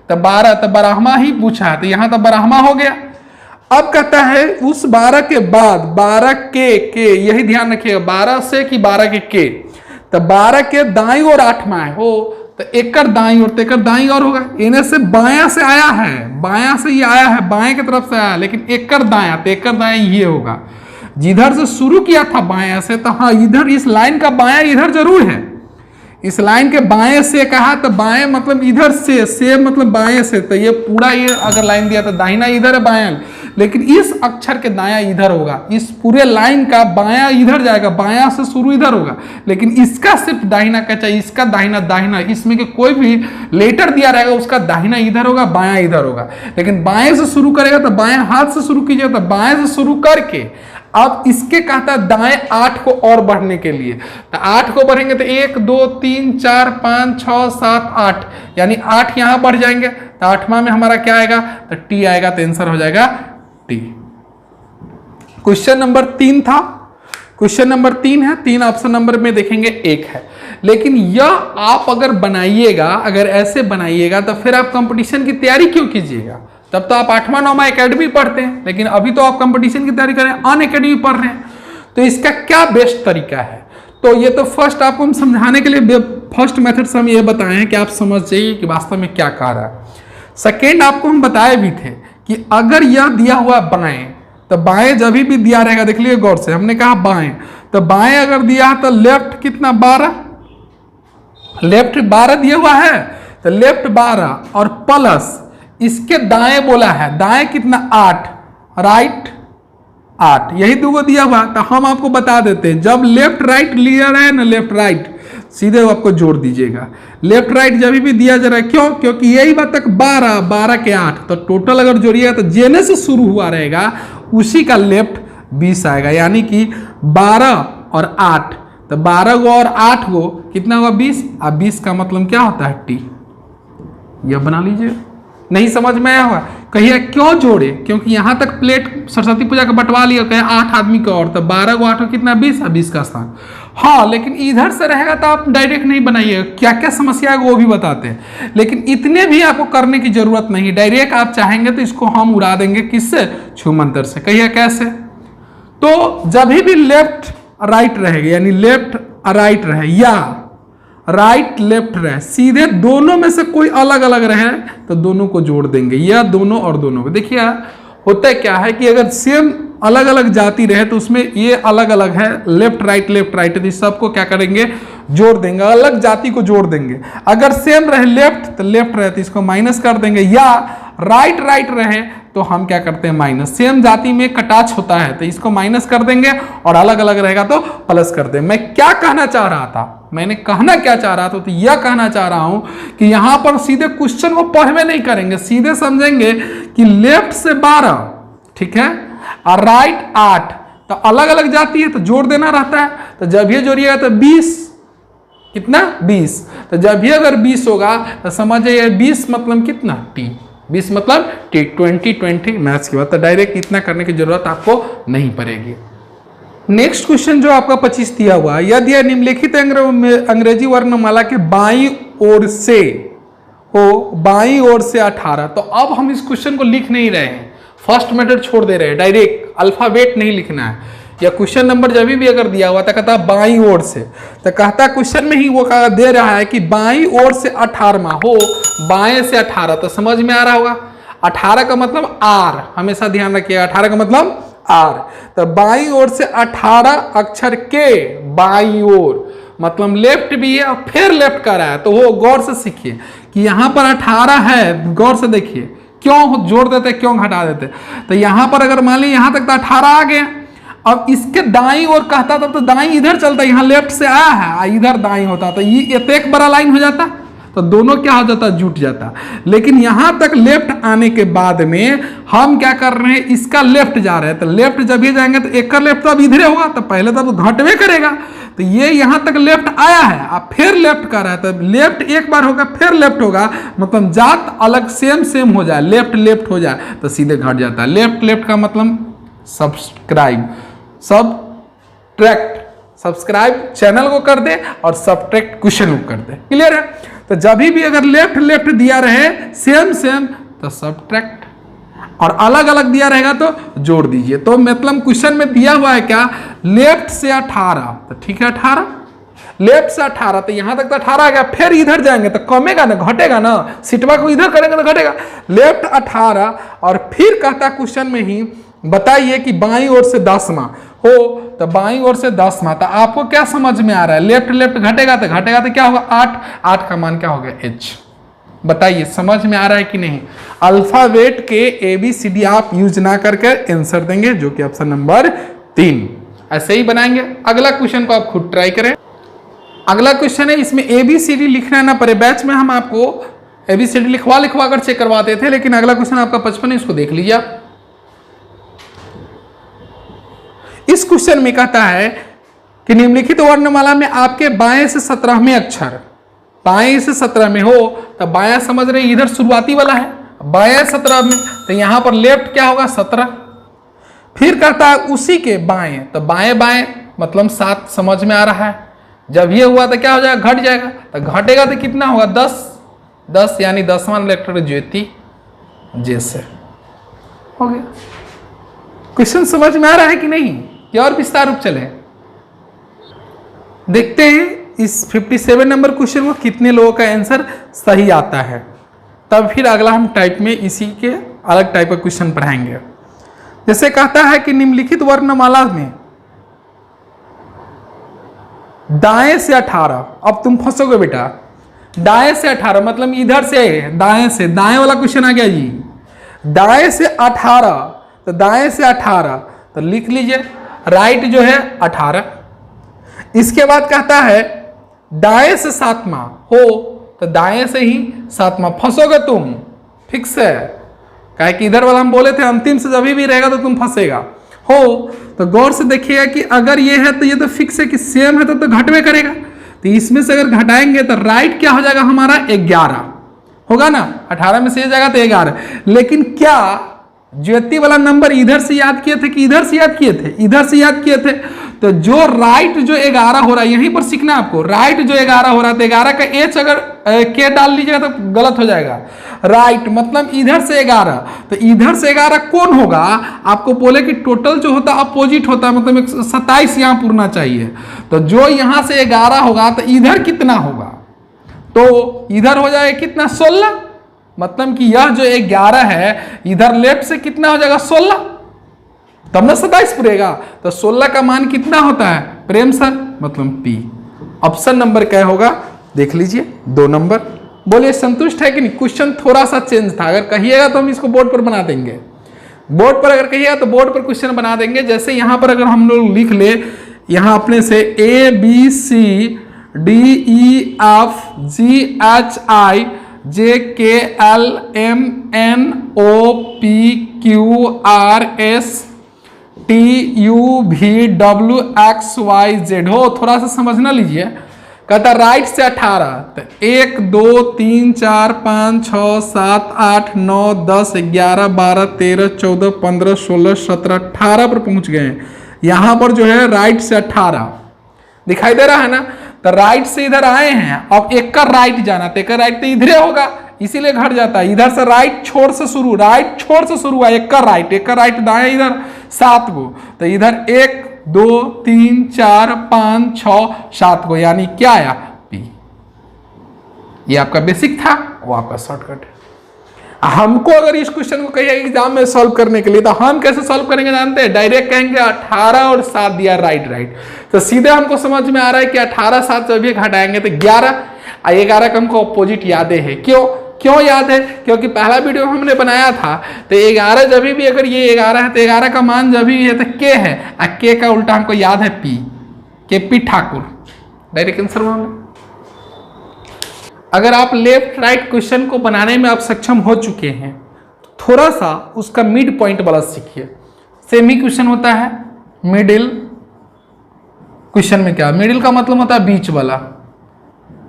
तो 12, तो 12वां ही पूछा है, तो यहां तो 12वां हो गया। अब कहता है उस 12 के बाद 12 के, यही ध्यान रखिएगा 12 से कि 12 के, तो 12 के दाईं और 8वां हो, तो एकर दाईं ओर, तो एकर दाईं ओर होगा, इन्हें से बायां से आया है, बायां से ये आया है, बाएं की तरफ से आया, लेकिन एकर दायां, तो एकर दायां ये होगा। जिधर से शुरू किया था बायां से, तो हाँ इधर इस लाइन का बायां इधर जरूर है, इस लाइन के बाएं से कहा तो बाएं मतलब इधर से मतलब बाएं से, तो ये पूरा ये अगर लाइन दिया तो दाहिना इधर है बायां, लेकिन इस अक्षर के दायां इधर होगा, इस पूरे लाइन का बायां इधर जाएगा, बायां से शुरू इधर होगा, लेकिन इसका सिर्फ दाहिना का चाहिए, इसका दाहिना, इसमें के कोई भी लेटर दिया रहेगा उसका दाहिना इधर होगा, बायां इधर होगा। लेकिन बाएं से शुरू करेगा तो बाएं हाथ से शुरू कीजिए, तो बाएं से शुरू करके अब इसके कहता है दाएं 8 को और बढ़ने के लिए, तो 8 को बढ़ेंगे तो 1 2 3 4 5 6 7 8, यानी 8 यहां बढ़ जाएंगे, तो 8वां में हमारा क्या आएगा, तो T आएगा, तो आंसर हो जाएगा T। क्वेश्चन नंबर 3 था, क्वेश्चन नंबर 3 है, 3 ऑप्शन नंबर में देखेंगे 1 है, लेकिन यह आप अगर बनाइएगा, अगर ऐसे बनाइएगा तो फिर आप कंपटीशन की तैयारी क्यों कीजिएगा, तब तो आप 8वां 9वां एकेडमी पढ़ते हैं, लेकिन अभी तो आप कंपटीशन की तैयारी करें अन एकेडमी पढ़ रहे हैं। तो इसका क्या बेस्ट तरीका है, तो ये तो फर्स्ट आपको हम समझाने के लिए फर्स्ट मेथड से हम ये बताए हैं कि आप समझ जाइए कि वास्तव में क्या कह रहा है। सेकेंड आपको हम बताए भी थे कि अगर यह दिया हुआ बाएं, तो बाएं जब भी दिया रहेगा, देख लीजिए गौर से, हमने कहा बाएं, तो बाएं अगर दिया है तो लेफ्ट कितना 12, लेफ्ट 12 दिया हुआ है, तो लेफ्ट 12 और प्लस इसके दाएं बोला है, दाएं कितना 8, राइट 8, यही 2 दिया हुआ। तो हम आपको बता देते हैं जब लेफ्ट राइट लिया रहे ना, लेफ्ट राइट, सीधे वो आपको जोड़ दीजिएगा। लेफ्ट राइट जब भी दिया जा रहा है, क्यों? क्योंकि यही बात तक 12, 12 के 8, तो टोटल अगर जोड़िएगा तो जेने से शुरू हुआ रहेगा उसी का लेफ्ट 20 आएगा, यानी कि 12 और 8, तो 12 गो और 8 गो कितना हुआ? 20। अब 20 का मतलब क्या होता है? टी। यह बना लीजिए। नहीं समझ में आया हुआ? कहिए क्यों जोड़े? क्योंकि यहाँ तक प्लेट सरस्वती पूजा का बंटवा लिया, कहे 8 आदमी का, और तो 12 को 8 को कितना? 20, 20 का स्थान। हाँ, लेकिन इधर से रहेगा तो आप डायरेक्ट नहीं बनाइए, क्या क्या समस्या है वो भी बताते हैं, लेकिन इतने भी आपको करने की जरूरत नहीं। डायरेक्ट आप चाहेंगे तो इसको हम उड़ा देंगे, किससे? छूमंतर से। कहिए कैसे? तो जब भी लेफ्ट राइट रहेगा, यानी लेफ्ट राइट रहे या राइट लेफ्ट रहे, सीधे दोनों में से कोई अलग अलग रहे तो दोनों को जोड़ देंगे, या दोनों और दोनों को। देखिए होता क्या है कि अगर सेम अलग अलग जाति रहे तो उसमें ये अलग अलग है, लेफ्ट राइट, तो सबको क्या करेंगे? जोड़ देंगे, अलग जाति को जोड़ देंगे। अगर सेम रहे लेफ्ट तो लेफ्ट रहे तो इसको माइनस कर देंगे, या राइट रहे तो हम क्या करते हैं? माइनस। सेम जाति में कटाच होता है तो इसको माइनस कर देंगे, और अलग अलग रहेगा तो प्लस कर देंगे। मैं क्या कहना चाह रहा था? मैंने कहना क्या चाह रहा था? तो यह कहना चाह रहा हूं कि यहां पर सीधे क्वेश्चन को पढ़वे नहीं करेंगे, सीधे समझेंगे कि लेफ्ट से 12, ठीक है, और राइट 8, तो अलग अलग जाती है तो जोड़ देना रहता है। तो जब ये जोड़िएगा तो 20, कितना? 20। तो जब भी अगर 20 होगा तो समझिए 20 मतलब कितना? टी। 20 मतलब टी, 20 मैथ्स की बात। तो डायरेक्ट इतना करने की जरूरत आपको नहीं पड़ेगी। नेक्स्ट क्वेश्चन जो आपका 25 दिया हुआ है, यदि निम्नलिखित अंग्रेजी वर्णमाला के बाईं ओर से हो, बाईं ओर से 18, तो अब हम इस क्वेश्चन को लिख नहीं रहे हैं, फर्स्ट मेथड छोड़ दे रहे हैं, डायरेक्ट अल्फाबेट नहीं लिखना है। या क्वेश्चन नंबर जब भी अगर दिया हुआ था कहता बाईं ओर से, तो कहता क्वेश्चन में ही वो दे रहा है कि बाईं ओर से 18वां हो, बाएं से 18, तो समझ में आ रहा होगा। 18 का मतलब आर, हमेशा ध्यान रखिएगा, 18 का मतलब आर। तो बाईं ओर से 18 अक्षर के बाईं ओर मतलब लेफ्ट भी है और फिर लेफ्ट कर रहा है, तो वो गौर से सीखिए कि यहां पर 18 है, गौर से देखिए क्यों जोड़ देते, क्यों घटा देते। तो यहां पर अगर मान लीजिए यहां तक तो 18 आ गए, अब इसके दाईं ओर कहता था तो दाईं इधर चलता, यहाँ लेफ्ट से आया है, इधर दाईं होता तो ये एक बड़ा लाइन हो जाता, तो दोनों क्या हो जाता? जुट जाता। लेकिन यहां तक लेफ्ट आने के बाद में हम क्या कर रहे हैं? इसका लेफ्ट जा रहे हैं, तो लेफ्ट जब भी जाएंगे तो एक का लेफ्ट तो अब इधर होगा, तो पहले तो घटवे करेगा, तो ये यहां तक लेफ्ट आया है, अब फिर लेफ्ट कर रहा है, तो लेफ्ट एक बार होगा फिर लेफ्ट होगा, मतलब जात अलग सेम हो जाए, लेफ्ट हो जाए तो सीधे घट जाता है। लेफ्ट का मतलब सब्सक्राइब, सब्सक्राइब चैनल को कर दे और सब्ट्रैक्ट क्वेश्चन को कर दे। क्लियर है? तो जब भी अगर लेफ्ट दिया रहे सेम तो सब्ट्रैक्ट, और अलग अलग दिया रहेगा तो जोड़ दीजिए। तो मतलब क्वेश्चन में दिया हुआ है क्या? लेफ्ट से 18, तो ठीक है 18, लेफ्ट से 18, तो यहां तक तो 18 आ गया, फिर इधर जाएंगे तो कमेगा ना, घटेगा ना, सिटवा को इधर करेंगे तो घटेगा। लेफ्ट 18 और फिर कहता क्वेश्चन में ही बताइए कि बाईं ओर से 10वां हो, तो बाईं ओर से 10वां, तो आपको क्या समझ में आ रहा है? लेफ्ट घटेगा तो क्या होगा? 8 का मान क्या हो गया? H। बताइए समझ में आ रहा है कि नहीं? अल्फाबेट के ABCD आप यूज ना करके आंसर देंगे, जो कि ऑप्शन नंबर 3। ऐसे ही बनाएंगे। अगला क्वेश्चन को आप खुद ट्राई करें। अगला क्वेश्चन है, इसमें ABCD लिखना ना पड़े। बैच में हम आपको ABCD लिखवा कर चेक करवाते थे, लेकिन अगला क्वेश्चन आपका 55 है, इसको देख लीजिए आप। इस क्वेश्चन में कहता है कि निम्नलिखित वर्णमाला में आपके बाएं से 17वें अक्षर, बाएं से 17 में हो, तो बायां समझ रहे इधर शुरुआती वाला है, बाएं 17 में, तो यहां पर लेफ्ट क्या होगा? 17। फिर कहता है उसी के बाएं, तो बाएं मतलब 7 समझ में आ रहा है। जब ये हुआ तो क्या हो जाएगा? घट जाएगा, तो घटेगा तो कितना होगा? 10 यानी 10वां लेटर ज्योति जैसे हो गया। क्वेश्चन समझ में आ रहा है कि नहीं? या और विस्तार रूप चले देखते हैं इस 57 नंबर क्वेश्चन को कितने लोगों का आंसर सही आता है, तब फिर अगला हम टाइप में इसी के अलग टाइप का क्वेश्चन पढ़ाएंगे। जैसे कहता है कि निम्नलिखित वर्णमाला में दाएं से 18, अब तुम फंसोगे बेटा, दाएं से 18 मतलब इधर से दाएं से, दाएं वाला क्वेश्चन आ गया जी, दाएं से 18, तो दाएं से 18 तो लिख लीजिए, राइट जो है 18। इसके बाद कहता है दाएं से सातवां हो तो दाएं से ही सातवां फंसोगे तुम, फिक्स है। काहे कि इधर वाला हम बोले थे अंतिम से जब भी रहेगा तो तुम फंसेगा। हो तो गौर से देखिएगा कि अगर ये है तो ये तो फिक्स है कि सेम है तो घटवे करेगा। तो इसमें से अगर घटाएंगे तो राइट क्या हो जाएगा हमारा 11 होगा ना, 18 में से ये जाएगा तो 11। लेकिन क्या ज्योति वाला नंबर इधर से याद किए थे कि इधर से याद किए थे? इधर से याद किए थे। तो जो राइट जो 11 हो रहा है यहीं पर सीखना है आपको। राइट जो 11 हो रहा है तो 11 का एच अगर के डाल लीजिएगा तो गलत हो जाएगा। राइट मतलब इधर से 11, तो इधर से 11 कौन होगा? आपको बोले कि टोटल जो होता है अपोजिट होता है, मतलब 27 यहाँ पूरना चाहिए। तो जो यहाँ से 11 होगा तो इधर कितना होगा? तो इधर हो जाएगा कितना 16, मतलब कि यह जो 11 है इधर लेफ्ट से कितना हो जाएगा 16, तब ना 27 पूरेगा। तो 16 का मान कितना होता है प्रेम सर? मतलब पी। ऑप्शन नंबर क्या होगा देख लीजिए, 2 नंबर। बोलिए संतुष्ट है कि नहीं? क्वेश्चन थोड़ा सा चेंज था, अगर कहिएगा तो हम इसको बोर्ड पर बना देंगे। बोर्ड पर अगर कहिएगा तो बोर्ड पर क्वेश्चन बना देंगे। जैसे यहां पर अगर हम लोग लिख ले यहां अपने से ABCDEFGHIJKLMNOPQRSTUVWXYZ हो, थोड़ा सा समझना लीजिए। कहता राइट से 18, तो 1 2 3 4 5 6 7 8 9 10 11 12 13 14 15 16 17 18 पर पहुंच गए हैं। यहां पर जो है राइट से 18 दिखाई दे रहा है ना। तो राइट से इधर आए हैं, अब एक का राइट जाना, तो एक का राइट तो इधरे होगा, इसीलिए घट जाता है। इधर से राइट छोर से शुरू, राइट छोर से शुरू हुआ, एक का राइट दाएं इधर 7 गो, तो इधर 1 2 3 4 5 6 7 गो, यानी क्या आया पी। ये आपका बेसिक था, वो आपका शॉर्टकट है। हमको अगर इस क्वेश्चन को कहिए एग्जाम में सॉल्व करने के लिए तो हम कैसे सॉल्व करेंगे जानते हैं? डायरेक्ट कहेंगे 18 और 7 दिया राइट, तो सीधे हमको समझ में आ रहा है कि 18 7 जब भी घटाएंगे तो 11 और 11 का हमको अपोजिट यादें है। क्यों याद है? क्योंकि पहला वीडियो हमने बनाया था तो 11 जब भी अगर ये 11 है तो 11 का मान जब भी है तो के है, और के का उल्टा हमको याद है पी, के पी ठाकुर। डायरेक्ट आंसर मामला। अगर आप लेफ्ट राइट क्वेश्चन को बनाने में आप सक्षम हो चुके हैं तो थोड़ा सा उसका मिड पॉइंट वाला सीखिए। सेम ही क्वेश्चन होता है मिडिल। क्वेश्चन में क्या मिडिल का मतलब होता है बीच वाला।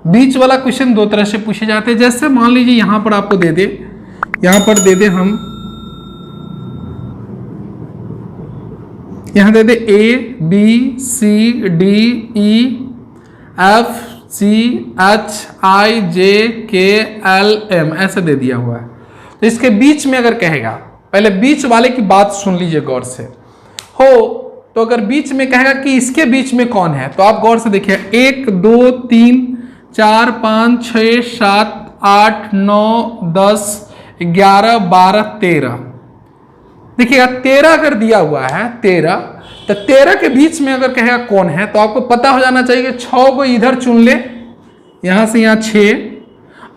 बीच वाला क्वेश्चन 2 तरह से पूछे जाते हैं। जैसे मान लीजिए यहां पर आपको दे दे, यहां पर दे दे हम यहां दे दे ABCDEFGHIJKLM ऐसे दे दिया हुआ है। तो इसके बीच में अगर कहेगा, पहले बीच वाले की बात सुन लीजिए गौर से। हो तो अगर बीच में कहेगा कि इसके बीच में कौन है तो आप गौर से देखिए 1 2 3 4 5 6 7 8 9 10 11 12 13। देखिएगा 13 अगर दिया हुआ है 13, तो 13 के बीच में अगर कहेगा कौन है तो आपको पता हो जाना चाहिए कि 6 को इधर चुन ले, यहां से यहां 6,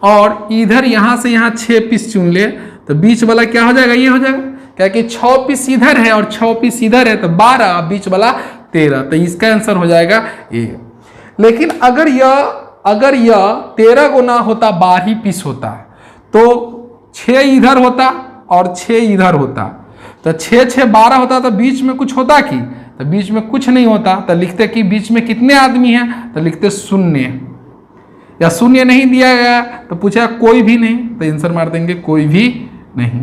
और इधर यहां से यहां 6 पीस चुन ले, तो बीच वाला क्या हो जाएगा? ये हो जाएगा, क्या कि 6 पीस इधर है और 6 पीस इधर है, तो 12, बीच वाला 13, तो इसका आंसर हो जाएगा ये। लेकिन अगर यह 13 गुना होता 12 पीस होता तो 6 इधर होता और 6 इधर होता, तो 6 6 12 होता तो बीच में कुछ होता कि? तो बीच में कुछ नहीं होता। तो लिखते कि बीच में कितने आदमी हैं, तो लिखते 0, या 0 नहीं दिया गया तो पूछा कोई भी नहीं, तो आंसर मार देंगे कोई भी नहीं।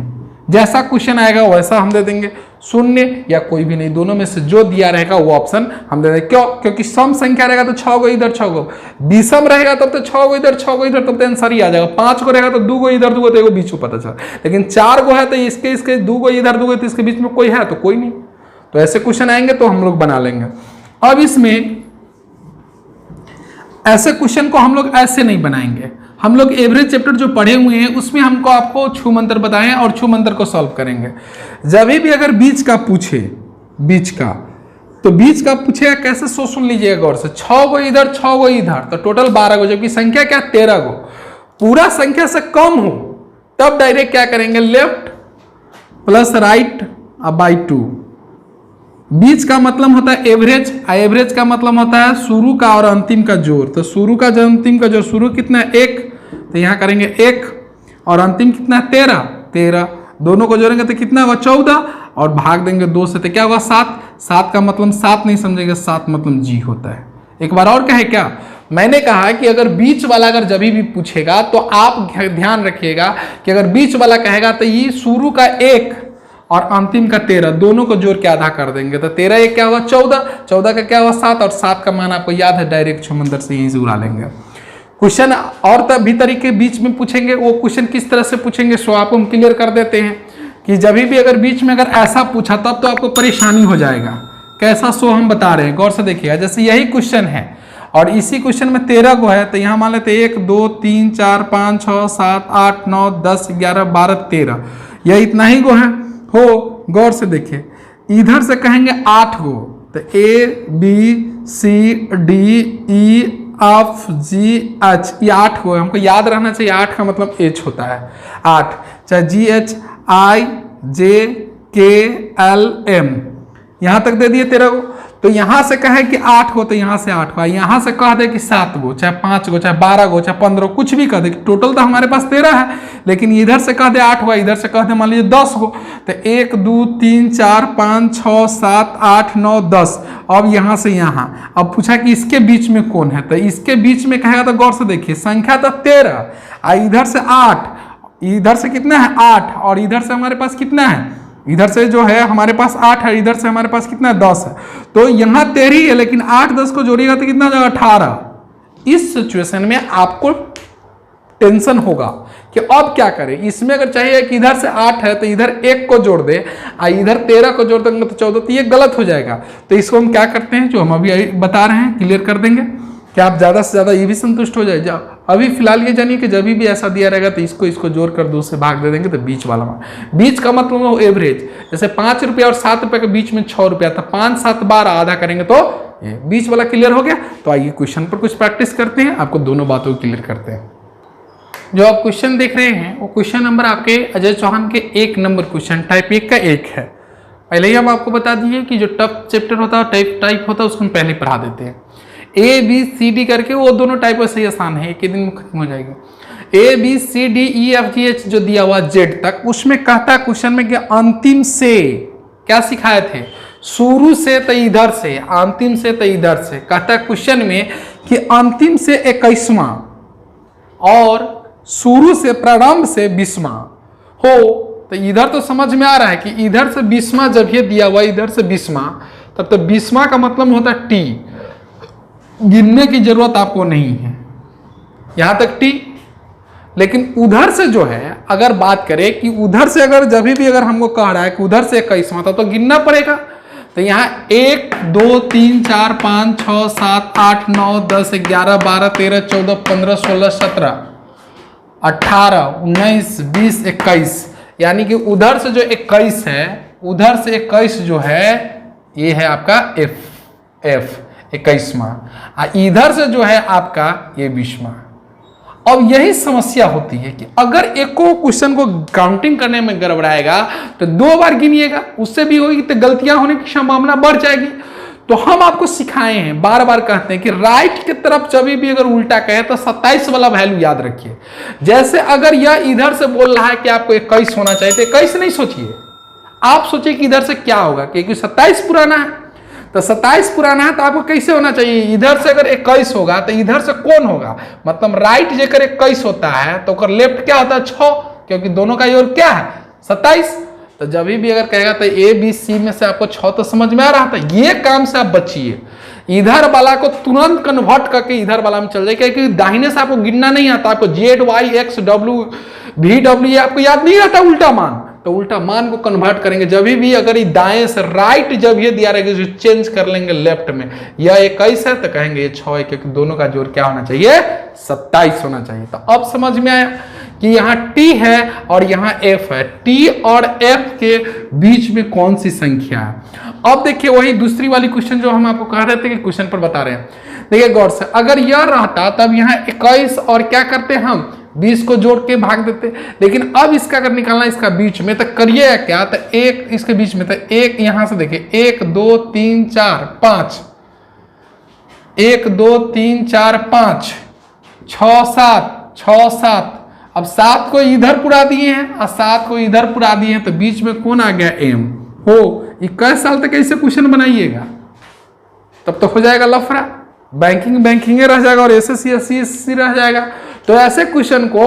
जैसा क्वेश्चन आएगा वैसा हम दे देंगे, 0 या कोई भी नहीं, दोनों में से जो दिया रहेगा वो ऑप्शन हम दे देंगे। क्यों? क्योंकि सम संख्या रहेगा तो 6 गो इधर 6 गो, विषम रहेगा तब तो 6 गो इधर 6 गो इधर, तब तो आंसर ही आ जाएगा। 5 को रहेगा तो 2 गो इधर 2 गो, तो एगो बीच में पता चला। लेकिन 4 गो है तो इसके 2 गो इधर 2 गो, तो इसके बीच में कोई है तो कोई नहीं। तो ऐसे क्वेश्चन आएंगे तो हम लोग बना लेंगे। अब इसमें ऐसे क्वेश्चन को हम लोग ऐसे नहीं बनाएंगे। हम लोग एवरेज चैप्टर जो पढ़े हुए हैं उसमें हमको आपको छू मंत्र बताएं और छू मंत्र को सॉल्व करेंगे। जब भी अगर बीच का पूछे, बीच का तो बीच का पूछेगा कैसे, सो सुन लीजिएगा गौर से। 6 गो इधर 6 गो इधर, तो टोटल 12 गो, जबकि संख्या क्या 13 गो। पूरा संख्या से कम हो तब डायरेक्ट क्या करेंगे, लेफ्ट प्लस राइट बाई 2, बीच का मतलब होता है एवरेज, एवरेज का मतलब होता है शुरू का और अंतिम का जोड़। तो शुरू का जो अंतिम का जोड़, शुरू कितना है 1, तो यहाँ करेंगे 1 और अंतिम कितना है 13, दोनों को जोड़ेंगे तो कितना होगा 14 और भाग देंगे 2 से तो क्या होगा 7। 7 का मतलब 7 नहीं समझेंगे, 7 मतलब जी होता है। एक बार और कहे क्या, मैंने कहा कि अगर बीच वाला अगर जब भी पूछेगा तो आप ध्यान रखिएगा कि अगर बीच वाला कहेगा तो ये शुरू का 1 और अंतिम का 13 दोनों को जोड़ के आधा कर देंगे तो 13 1 क्या होगा 14, 14 का क्या होगा 7 और 7 का मान आपको याद है, डायरेक्ट छुमंदर से यहीं से उड़ा लेंगे। क्वेश्चन और तभी तरीके बीच में पूछेंगे, वो क्वेश्चन किस तरह से पूछेंगे सो आपको हम क्लियर कर देते हैं कि जब भी अगर बीच में अगर ऐसा पूछा तब तो आपको परेशानी हो जाएगा। कैसा सो हम बता रहे हैं, गौर से देखिएगा। जैसे यही क्वेश्चन है और इसी क्वेश्चन में 13 को है तो यहाँ मान लेते 1 2 3 4 5 6 7 8 9 10 11 12 13, यह इतना ही गो है हो। गौर से देखिए, इधर से कहेंगे 8 गो तो ABCDE F G H, ये 8 गो है, हमको याद रहना चाहिए 8 का मतलब H होता है 8, चाहे GHIJKLM यहाँ तक दे दिए 13 गो। तो यहाँ से कहे कि 8 गो तो यहाँ से 8 गो, यहाँ से कह दे कि 7 गो, चाहे 5 गो, चाहे 12 गो, चाहे 15 कुछ भी कह दे, टोटल तो हमारे पास 13 है, लेकिन इधर से कह दे 8 गो, इधर से कह दे मान लीजिए 10 गो, तो 1 2 3 4 5 6 7 8 9 10। अब यहाँ से यहाँ अब पूछा कि इसके बीच में कौन है, तो इसके बीच में कहेगा तो गौर से देखिए संख्या तो 13 और इधर से 8, इधर से कितना है 8 और इधर से हमारे पास कितना है, इधर से जो है हमारे पास 8 है, इधर से हमारे पास कितना है 10 है, तो यहाँ 13 है लेकिन 8 10 को जोड़िएगा तो कितना जाएगा 18। इस सिचुएशन में आपको टेंशन होगा कि अब क्या करें। इसमें अगर चाहिए कि इधर से 8 है तो इधर 1 को जोड़ दे और इधर 13 को जोड़ देंगे तो 14, तो ये गलत हो जाएगा। तो इसको हम क्या करते हैं, जो हम अभी बता रहे हैं क्लियर कर देंगे कि आप ज़्यादा से ज़्यादा ये भी संतुष्ट हो जाए। अभी फिलहाल ये जानिए कि जब भी ऐसा दिया रहेगा तो इसको जोड़ कर 2 से भाग दे देंगे तो बीच वाला मान, बीच का मतलब हो एवरेज। जैसे 5 रुपया और 7 रुपये के बीच में 6 रुपया था, 5 7 12 आधा करेंगे तो ये बीच वाला क्लियर हो गया। तो आइए क्वेश्चन पर कुछ प्रैक्टिस करते हैं, आपको दोनों बातों को क्लियर करते हैं। जो आप क्वेश्चन देख रहे हैं वो क्वेश्चन नंबर आपके अजय चौहान के 1 नंबर क्वेश्चन टाइप 1 का 1 है। पहले ही हम आपको बता दिए कि जो टफ चैप्टर होता है टाइप होता है उसको हम पहले पढ़ा देते हैं। ABCD करके वो दोनों टाइप वैसे ही आसान है, एक ही दिन में खत्म हो जाएगी। ABCDEFGH जो दिया हुआ Z तक, उसमें कहता क्वेश्चन में कि अंतिम से क्या सिखाए थे, शुरू से तो इधर से, अंतिम से तो इधर से। कहता क्वेश्चन में कि अंतिम से 21वां और शुरू से प्रारंभ से 20वां हो। तो इधर तो समझ में आ रहा है कि इधर से 20वां जब ये दिया हुआ इधर से 20वां, तब तो 20वां का मतलब होता है T, गिनने की जरूरत आपको नहीं है यहां तक T। लेकिन उधर से जो है अगर बात करें कि उधर से अगर जब भी अगर हमको कह रहा है कि उधर से 21वां था तो गिनना पड़ेगा। तो यहाँ 1 2 3 4 5 6 7 8 9 10 11 12 13 14 15 16 17 18 19 20 21, यानी कि उधर से जो 21 है, उधर से 21 जो है ये है आपका F 21वां, इधर से जो है आपका ये 20वां। अब यही समस्या होती है कि अगर एक क्वेश्चन को काउंटिंग करने में गड़बड़ाएगा तो 2 बार गिनिएगा, उससे भी होगी तो गलतियां होने की संभावना बढ़ जाएगी। तो हम आपको सिखाए हैं, बार बार कहते हैं कि राइट की तरफ जब भी अगर उल्टा कहे तो 27 वाला वैल्यू याद रखिए। जैसे अगर यह इधर से बोल रहा है कि आपको 21 होना चाहिए तो 21 नहीं सोचिए, आप सोचिए कि इधर से क्या होगा, क्योंकि 27 पुराना है। तो 27 पुराना है तो आपको कैसे होना चाहिए, इधर से अगर 21 होगा तो इधर से कौन होगा, मतलब राइट जेकर 21 होता है तो लेफ्ट क्या होता है 6, क्योंकि दोनों का योग क्या है 27। तो जब भी अगर कहेगा तो ABC में से आपको 6 तो समझ में आ रहा था, ये काम से आप बचिए। इधर वाला को तुरंत कन्वर्ट करके इधर वाला में चल जाए, क्योंकि दाहिने से आपको गिनना नहीं आता, आपको ZYXWVW आपको याद नहीं रहता उल्टा मान, तो उल्टा मान को कन्वर्ट करेंगे। जब भी अगर ये दाएं से राइट जब ये दिया रहेगा जो चेंज कर लेंगे लेफ्ट में, यह 21 है तो कहेंगे ये 6 है, क्योंकि दोनों का जोड़ क्या होना चाहिए 27 होना चाहिए। तो अब समझ में आया कि यहाँ T है और यहाँ F है, T और F के बीच में कौन सी संख्या है। अब देखिए वही दूसरी वाली क्वेश्चन जो हम आपको कह रहे थे कि क्वेश्चन पर बता रहे हैं, देखिए गौर से, अगर यह रहता तब यहाँ 21 और क्या करते हम 20 को जोड़ के भाग देते। लेकिन अब इसका अगर निकालना इसका बीच में तो करिएगा क्या, तो एक इसके बीच में, तो एक यहां से देखिए 1 2 3 4 5, 1 2 3 4 5 6 7 6 7। अब 7 को इधर पुरा दिए हैं और 7 को इधर पुरा दिए हैं, तो बीच में कौन आ गया, m। हो 21 साल तक ऐसे क्वेश्चन बनाइएगा, तब तो हो जाएगा लफड़ा, बैंकिंग रह जाएगा और एसएससी रह जाएगा। तो ऐसे क्वेश्चन को,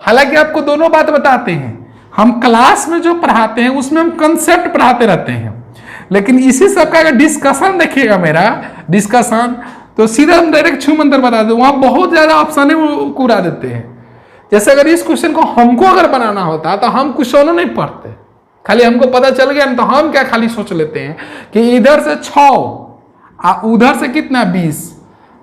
हालांकि आपको दोनों बात बताते हैं, हम क्लास में जो पढ़ाते हैं उसमें हम कंसेप्ट पढ़ाते रहते हैं, लेकिन इसी सब का अगर डिस्कशन देखिएगा मेरा डिस्कशन, तो सीधा हम डायरेक्ट छू मंतर बता दे, वहां बहुत ज्यादा ऑप्शन है वो उड़ा देते हैं। जैसे अगर इस क्वेश्चन को हमको अगर बनाना होता तो हम क्वेश्चनों नहीं पढ़ते, खाली हमको पता चल गया तो हम क्या खाली सोच लेते हैं कि इधर से 6 उधर से कितना 20,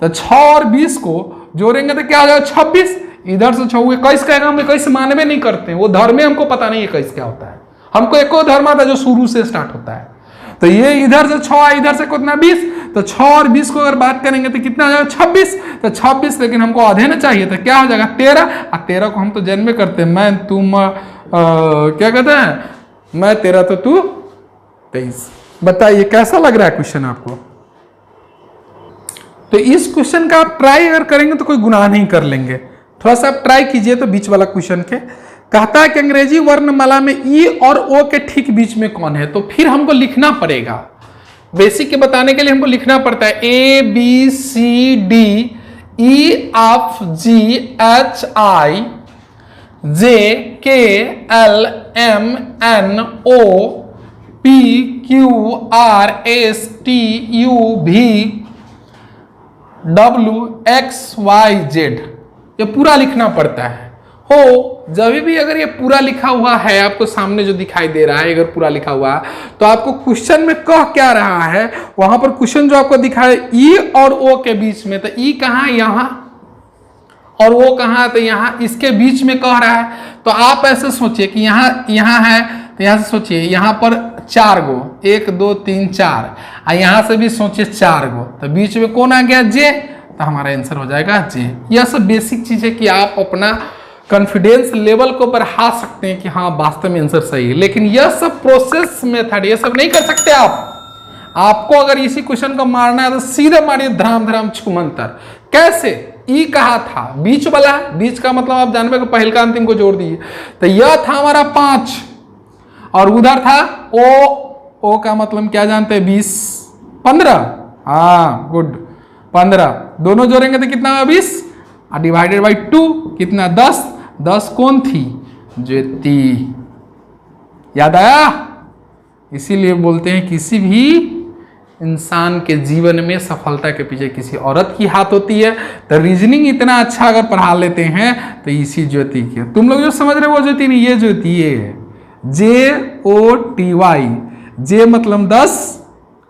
तो 6 और 20 को जोड़ेंगे तो क्या हो जाएगा 26। इधर से 6 21 कहेगा, हम 21 मानवे नहीं करते, वो धर्म में हमको पता नहीं 21 क्या होता है, हमको एको धर्म आता है जो शुरू से स्टार्ट होता है। तो ये इधर से 6 इधर से कितना 20, तो 6 और 20 को अगर बात करेंगे तो कितना हो जाएगा 26। तो 26, लेकिन हमको आधे ना चाहिए, तो क्या हो जाएगा 13, और 13 को हम तो जन्म में करते हैं, मैं तुम क्या कहते हैं, मैं 13 तो तू 23। बताइए कैसा लग रहा है क्वेश्चन आपको। तो इस क्वेश्चन का आप ट्राई अगर करेंगे तो कोई गुनाह नहीं कर लेंगे, थोड़ा सा आप ट्राई कीजिए। तो बीच वाला क्वेश्चन के कहता है कि अंग्रेजी वर्णमाला में ई और ओ के ठीक बीच में कौन है, तो फिर हमको लिखना पड़ेगा, बेसिक के बताने के लिए हमको लिखना पड़ता है A B C D E F G H I J K L M N O P Q R S T U V W X Y Z, ये पूरा लिखना पड़ता है। हो जब भी अगर ये पूरा लिखा हुआ है आपको सामने जो दिखाई दे रहा है, अगर पूरा लिखा हुआ है तो आपको क्वेश्चन में कह क्या रहा है, वहां पर क्वेश्चन जो आपको दिखा है ई और ओ के बीच में, तो ई कहाँ यहाँ और ओ कहाँ, तो यहाँ इसके बीच में कह रहा है। तो आप ऐसे सोचिए कि यहाँ है, तो यहाँ से सोचिए यहाँ पर 4 गो, 1 2 3 4, और यहाँ से भी सोचिए 4 गो, तो बीच में कौन आ गया जे, तो हमारा आंसर हो जाएगा जे। यह सब बेसिक चीज है कि आप अपना कॉन्फिडेंस लेवल को बढ़ा सकते हैं कि हाँ वास्तव में आंसर सही है, लेकिन यह सब प्रोसेस मेथड ये सब नहीं कर सकते आप। आपको अगर इसी क्वेश्चन को मारना है तो सीधे मारिए धराम छुमंतर। कैसे, ई कहा था बीच वाला, बीच का मतलब आप जानवे को पहल का अंतिम को जोड़ दीजिए, तो यह था हमारा 5 और उधर था ओ का मतलब क्या जानते हैं 20 15, हाँ गुड 15, दोनों जोड़ेंगे तो कितना 20 और डिवाइडेड बाई 2 कितना 10 कौन थी, ज्योति। याद आया, इसीलिए बोलते हैं किसी भी इंसान के जीवन में सफलता के पीछे किसी औरत की हाथ होती है। तो रीजनिंग इतना अच्छा अगर पढ़ा लेते हैं तो इसी ज्योति की। तुम लोग जो समझ रहे हो वो ज्योति नहीं, ये ज्योति ये है JOTY। जे मतलब 10,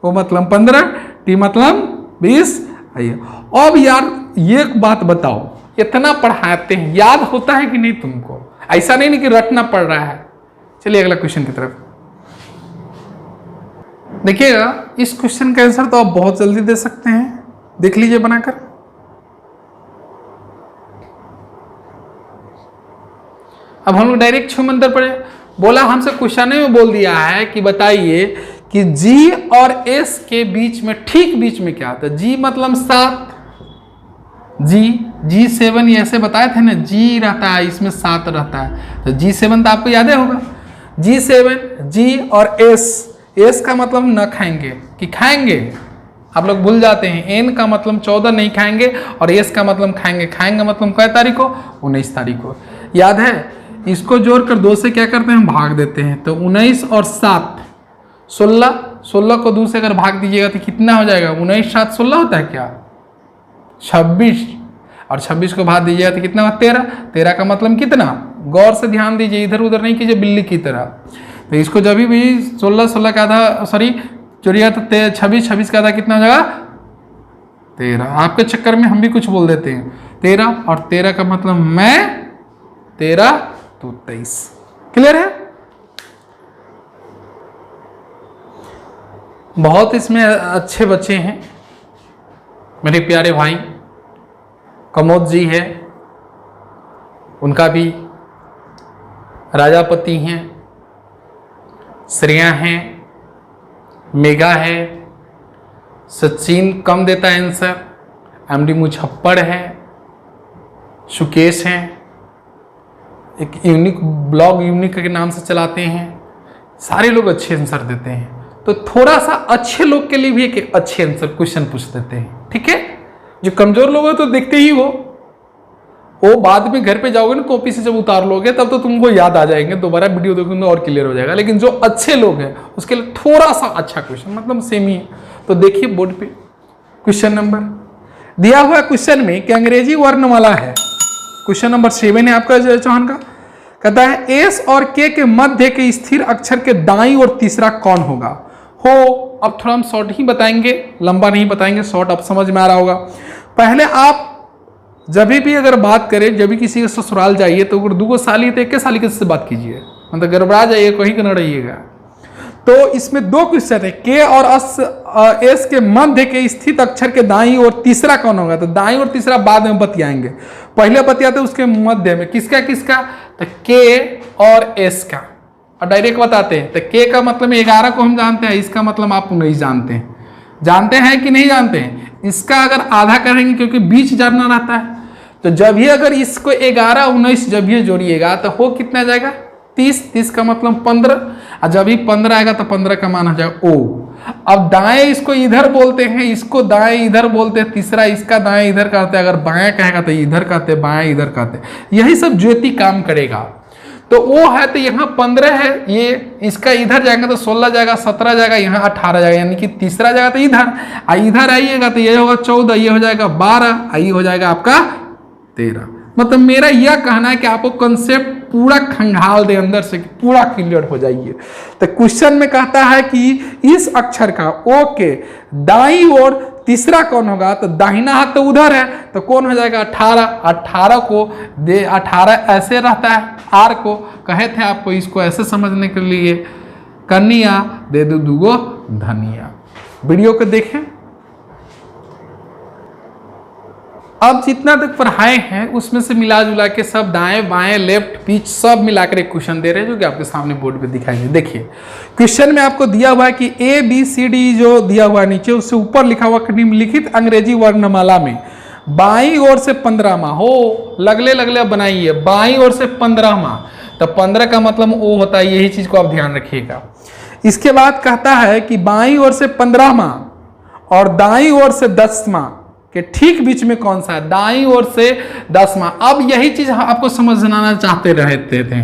ओ मतलब 15, टी मतलब 20। अब यार ये बात बताओ, इतना पढ़ाते हैं याद होता है कि नहीं तुमको? ऐसा नहीं कि रटना पड़ रहा है। चलिए अगला क्वेश्चन की तरफ देखिएगा। इस क्वेश्चन का आंसर तो आप बहुत जल्दी दे सकते हैं, देख लीजिए बनाकर। अब हम लोग डायरेक्ट 6 मंत्र पढ़े। बोला हमसे क्वेश्चन में बोल दिया है कि बताइए कि G और S के बीच में ठीक बीच में क्या आता है। G मतलब 7, G7 ये ऐसे बताए थे ना, G रहता है इसमें 7 रहता है, तो G7 तो आपको याद होगा। G7 G और S का मतलब न खाएंगे कि खाएंगे, आप लोग भूल जाते हैं। N का मतलब 14 नहीं खाएंगे और S का मतलब खाएंगे मतलब कै तारीख को, 19 तारीख को। याद है, इसको जोड़कर 2 से क्या करते हैं, हम भाग देते हैं। तो 19 और 7 16 को 2 से अगर भाग दीजिएगा तो कितना हो जाएगा, 19 7 16 होता है क्या, 26, और 26 को भाग दीजिएगा तो कितना होगा 13 का मतलब कितना, गौर से ध्यान दीजिए, इधर उधर नहीं कीजिए बिल्ली की तरह। तो इसको जब भी 16 का आधा सॉरी जोड़िएगा तो 26 का आधा कितना हो जाएगा 13। आपके चक्कर में हम भी कुछ बोल देते हैं 13, और 13 का मतलब मैं 13 तो 23। क्लियर है? बहुत इसमें अच्छे बच्चे हैं मेरे प्यारे भाई। कमोद जी है, उनका भी राजापति हैं, श्रेया हैं, मेगा है, सचिन कम देता है आंसर, एमडी मुजफ्फर है, सुकेश हैं, एक यूनिक ब्लॉग यूनिक के नाम से चलाते हैं। सारे लोग अच्छे आंसर देते हैं, तो थोड़ा सा अच्छे लोग के लिए भी एक अच्छे आंसर क्वेश्चन पूछ देते हैं, ठीक है। जो कमजोर लोग हैं तो देखते ही वो बाद में घर पे जाओगे ना, कॉपी से जब उतार लोगे तब तो तुमको याद आ जाएंगे, दोबारा वीडियो देखोगे और क्लियर हो जाएगा। लेकिन जो अच्छे लोग हैं उसके लिए थोड़ा सा अच्छा क्वेश्चन, मतलब सेम ही है। तो देखिए बोर्ड पे क्वेश्चन नंबर दिया हुआ क्वेश्चन में कि अंग्रेजी वर्णमाला है। क्वेश्चन नंबर 7 है आपका जय चौहान का। कहता है एस और के मध्य के स्थिर अक्षर के दाईं और तीसरा कौन होगा। अब थोड़ा हम शॉर्ट ही बताएंगे, लंबा नहीं बताएंगे, शॉर्ट अब समझ में आ रहा होगा। पहले आप जब भी अगर बात करें, जब भी किसी के ससुराल जाइए तो अगर 2 साली तो 1 साली से बात कीजिए, मतलब गड़बड़ा जाइए, कहीं का न रहिएगा। तो इसमें 2 क्वेश्चन है, के और एस के मध्य के स्थित अक्षर के दाईं और तीसरा कौन होगा। तो दाईं और तीसरा बाद में बतियाएंगे, पहले बतियाते उसके मध्य में किसका किसका, तो के और एस का, और डायरेक्ट बताते हैं। तो के का मतलब 11 को हम जानते हैं, इसका मतलब आप नहीं जानते हैं कि नहीं जानते हैं। इसका अगर आधा करेंगे क्योंकि बीच जानना रहता है, तो जब ही अगर इसको 11 19 जब ये जोड़िएगा तो हो कितना जाएगा 30 का मतलब 15, और जब ही 15 आएगा तो 15 का मान आ जाएगा ओ। अब दाएं इसको इधर बोलते हैं, इसको दाएं इधर बोलते हैं, तीसरा इसका दाएं इधर करते हैं, अगर बाएं कहेगा तो इधर कहते, बाएं इधर कहते, यही सब ज्योति काम करेगा। तो वो है, तो यहाँ 15 है, ये इसका इधर जाएगा तो 16 जाएगा, 17 जाएगा, यहाँ 18 जाएगा, यानी कि तीसरा जाएगा तो इधर आइएगा तो ये होगा 14, ये हो जाएगा 12, ये हो जाएगा आपका 13। मतलब मेरा यह कहना है कि आपको कंसेप्ट पूरा खंगाल दे अंदर से, पूरा क्लियर हो जाइए। तो क्वेश्चन में कहता है कि इस अक्षर का ओ के दाईं ओर तीसरा कौन होगा। तो दाहिना हाथ तो उधर है, तो कौन हो जाएगा 18 को दे, 18 ऐसे रहता है, आर को कहे थे आपको, इसको ऐसे समझने के लिए कन्या दे दो 2 धनिया। वीडियो को देखें। अब जितना तक पढ़ाए हैं उसमें से मिला जुला के सब दाएं बाएं लेफ्ट बीच सब मिलाकर एक क्वेश्चन दे रहे हैं, जो कि आपके सामने बोर्ड पे दिखाई दे। देखिए क्वेश्चन में आपको दिया हुआ है कि ABCD जो दिया हुआ है नीचे, उससे ऊपर लिखा हुआ निम्नलिखित अंग्रेजी वर्णमाला में बाईं ओर से 15वां हो, लगले बनाइए, बाईं ओर से 15वां, तो 15 का मतलब ओ होता है, यही चीज को आप ध्यान रखिएगा। इसके बाद कहता है कि बाईं ओर से 15वां और दाईं ओर से 10वां के ठीक बीच में कौन सा है, दाईं ओर से 10वां। अब यही चीज आपको समझना चाहते रहते थे,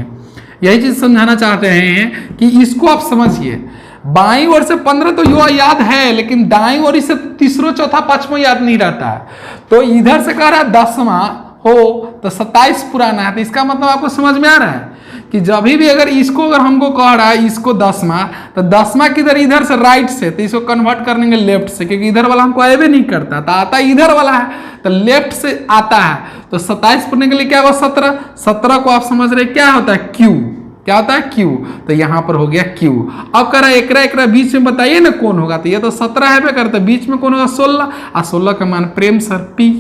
यही चीज समझाना चाहते हैं कि इसको आप समझिए। बाईं ओर से 15 तो युवा याद है, लेकिन दाईं ओर से तीसरा चौथा पांचवा याद नहीं रहता है। तो इधर से कह रहा है 10वां हो तो 27 पुराना है, तो इसका मतलब आपको समझ में आ रहा है कि जब भी अगर इसको अगर हमको कह रहा है इसको 10वां, तो 10वां किधर, इधर से राइट से, तो इसको कन्वर्ट करेंगे लेफ्ट से, क्योंकि इधर वाला हमको आए भी नहीं करता, तो आता इधर वाला है, तो लेफ्ट से आता है। तो 27 पढ़ने के लिए क्या हुआ 17 को आप समझ रहे क्या होता है क्यू, क्या होता है क्यू, तो यहाँ पर हो गया क्यू। अब कह रहा है एकरा बीच में बताइए ना कौन होगा, तो ये तो 17 है करता, बीच में कौन होगा 16, और 16 का मान प्रेम सर पी।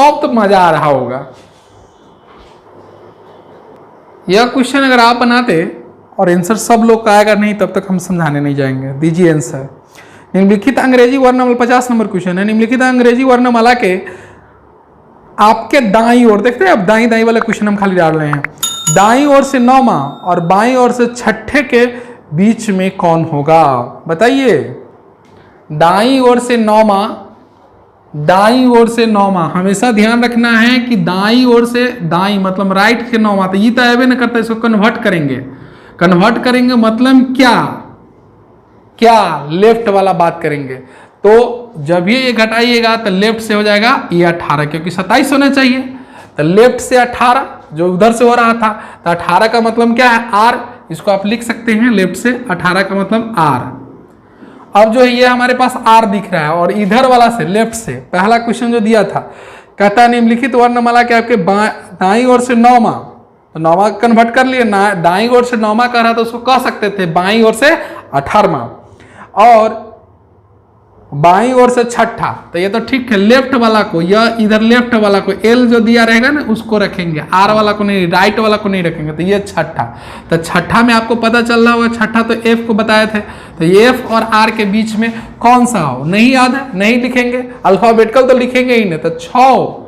अब तो मजा आ रहा होगा। यह क्वेश्चन अगर आप बनाते और आंसर सब लोग का आएगा नहीं, तब तक हम समझाने नहीं जाएंगे। दीजिए आंसर। निम्नलिखित अंग्रेजी वर्णमाला 50 नंबर क्वेश्चन है। निम्नलिखित अंग्रेजी वर्णमाला के आपके दाईं ओर, देखते हैं अब दाईं वाला क्वेश्चन हम खाली डाल रहे हैं, दाईं ओर से 9वां और बाईं ओर से 6ठे के बीच में कौन होगा, बताइए। दाईं ओर से 9वां, दाईं ओर से 9वां, हमेशा ध्यान रखना है कि दाईं ओर से, दाईं मतलब राइट के 9वां, तो ये तो आवे ना करता, इसको कन्वर्ट करेंगे मतलब क्या लेफ्ट वाला बात करेंगे। तो जब ये घटाइएगा तो लेफ्ट से हो जाएगा ये 18, क्योंकि 27 होना चाहिए, तो लेफ्ट से 18 जो उधर से हो रहा था, तो 18 का मतलब क्या है आर, इसको आप लिख सकते हैं लेफ्ट से 18 का मतलब आर। अब जो है ये हमारे पास आर दिख रहा है, और इधर वाला से लेफ्ट से पहला क्वेश्चन जो दिया था, कहता है निम्नलिखित वर्णमाला के आपके दाईं ओर से 9वां, तो 9वां कन्वर्ट कर लिए, दाईं ओर से 9वां कह रहा था, उसको कह सकते थे बाईं ओर से 18वां, और बाईं ओर से छठा, तो ये तो ठीक है। लेफ्ट वाला को या इधर लेफ्ट वाला को एल जो दिया रहेगा ना उसको रखेंगे, आर वाला को नहीं, राइट वाला को नहीं रखेंगे, तो ये छठा। तो छठा में आपको पता चल रहा होगा, छठा तो एफ को बताए थे, तो एफ और आर के बीच में कौन सा हो, नहीं याद है, नहीं लिखेंगे, अल्फाबेटिकल तो लिखेंगे ही नहीं। तो 6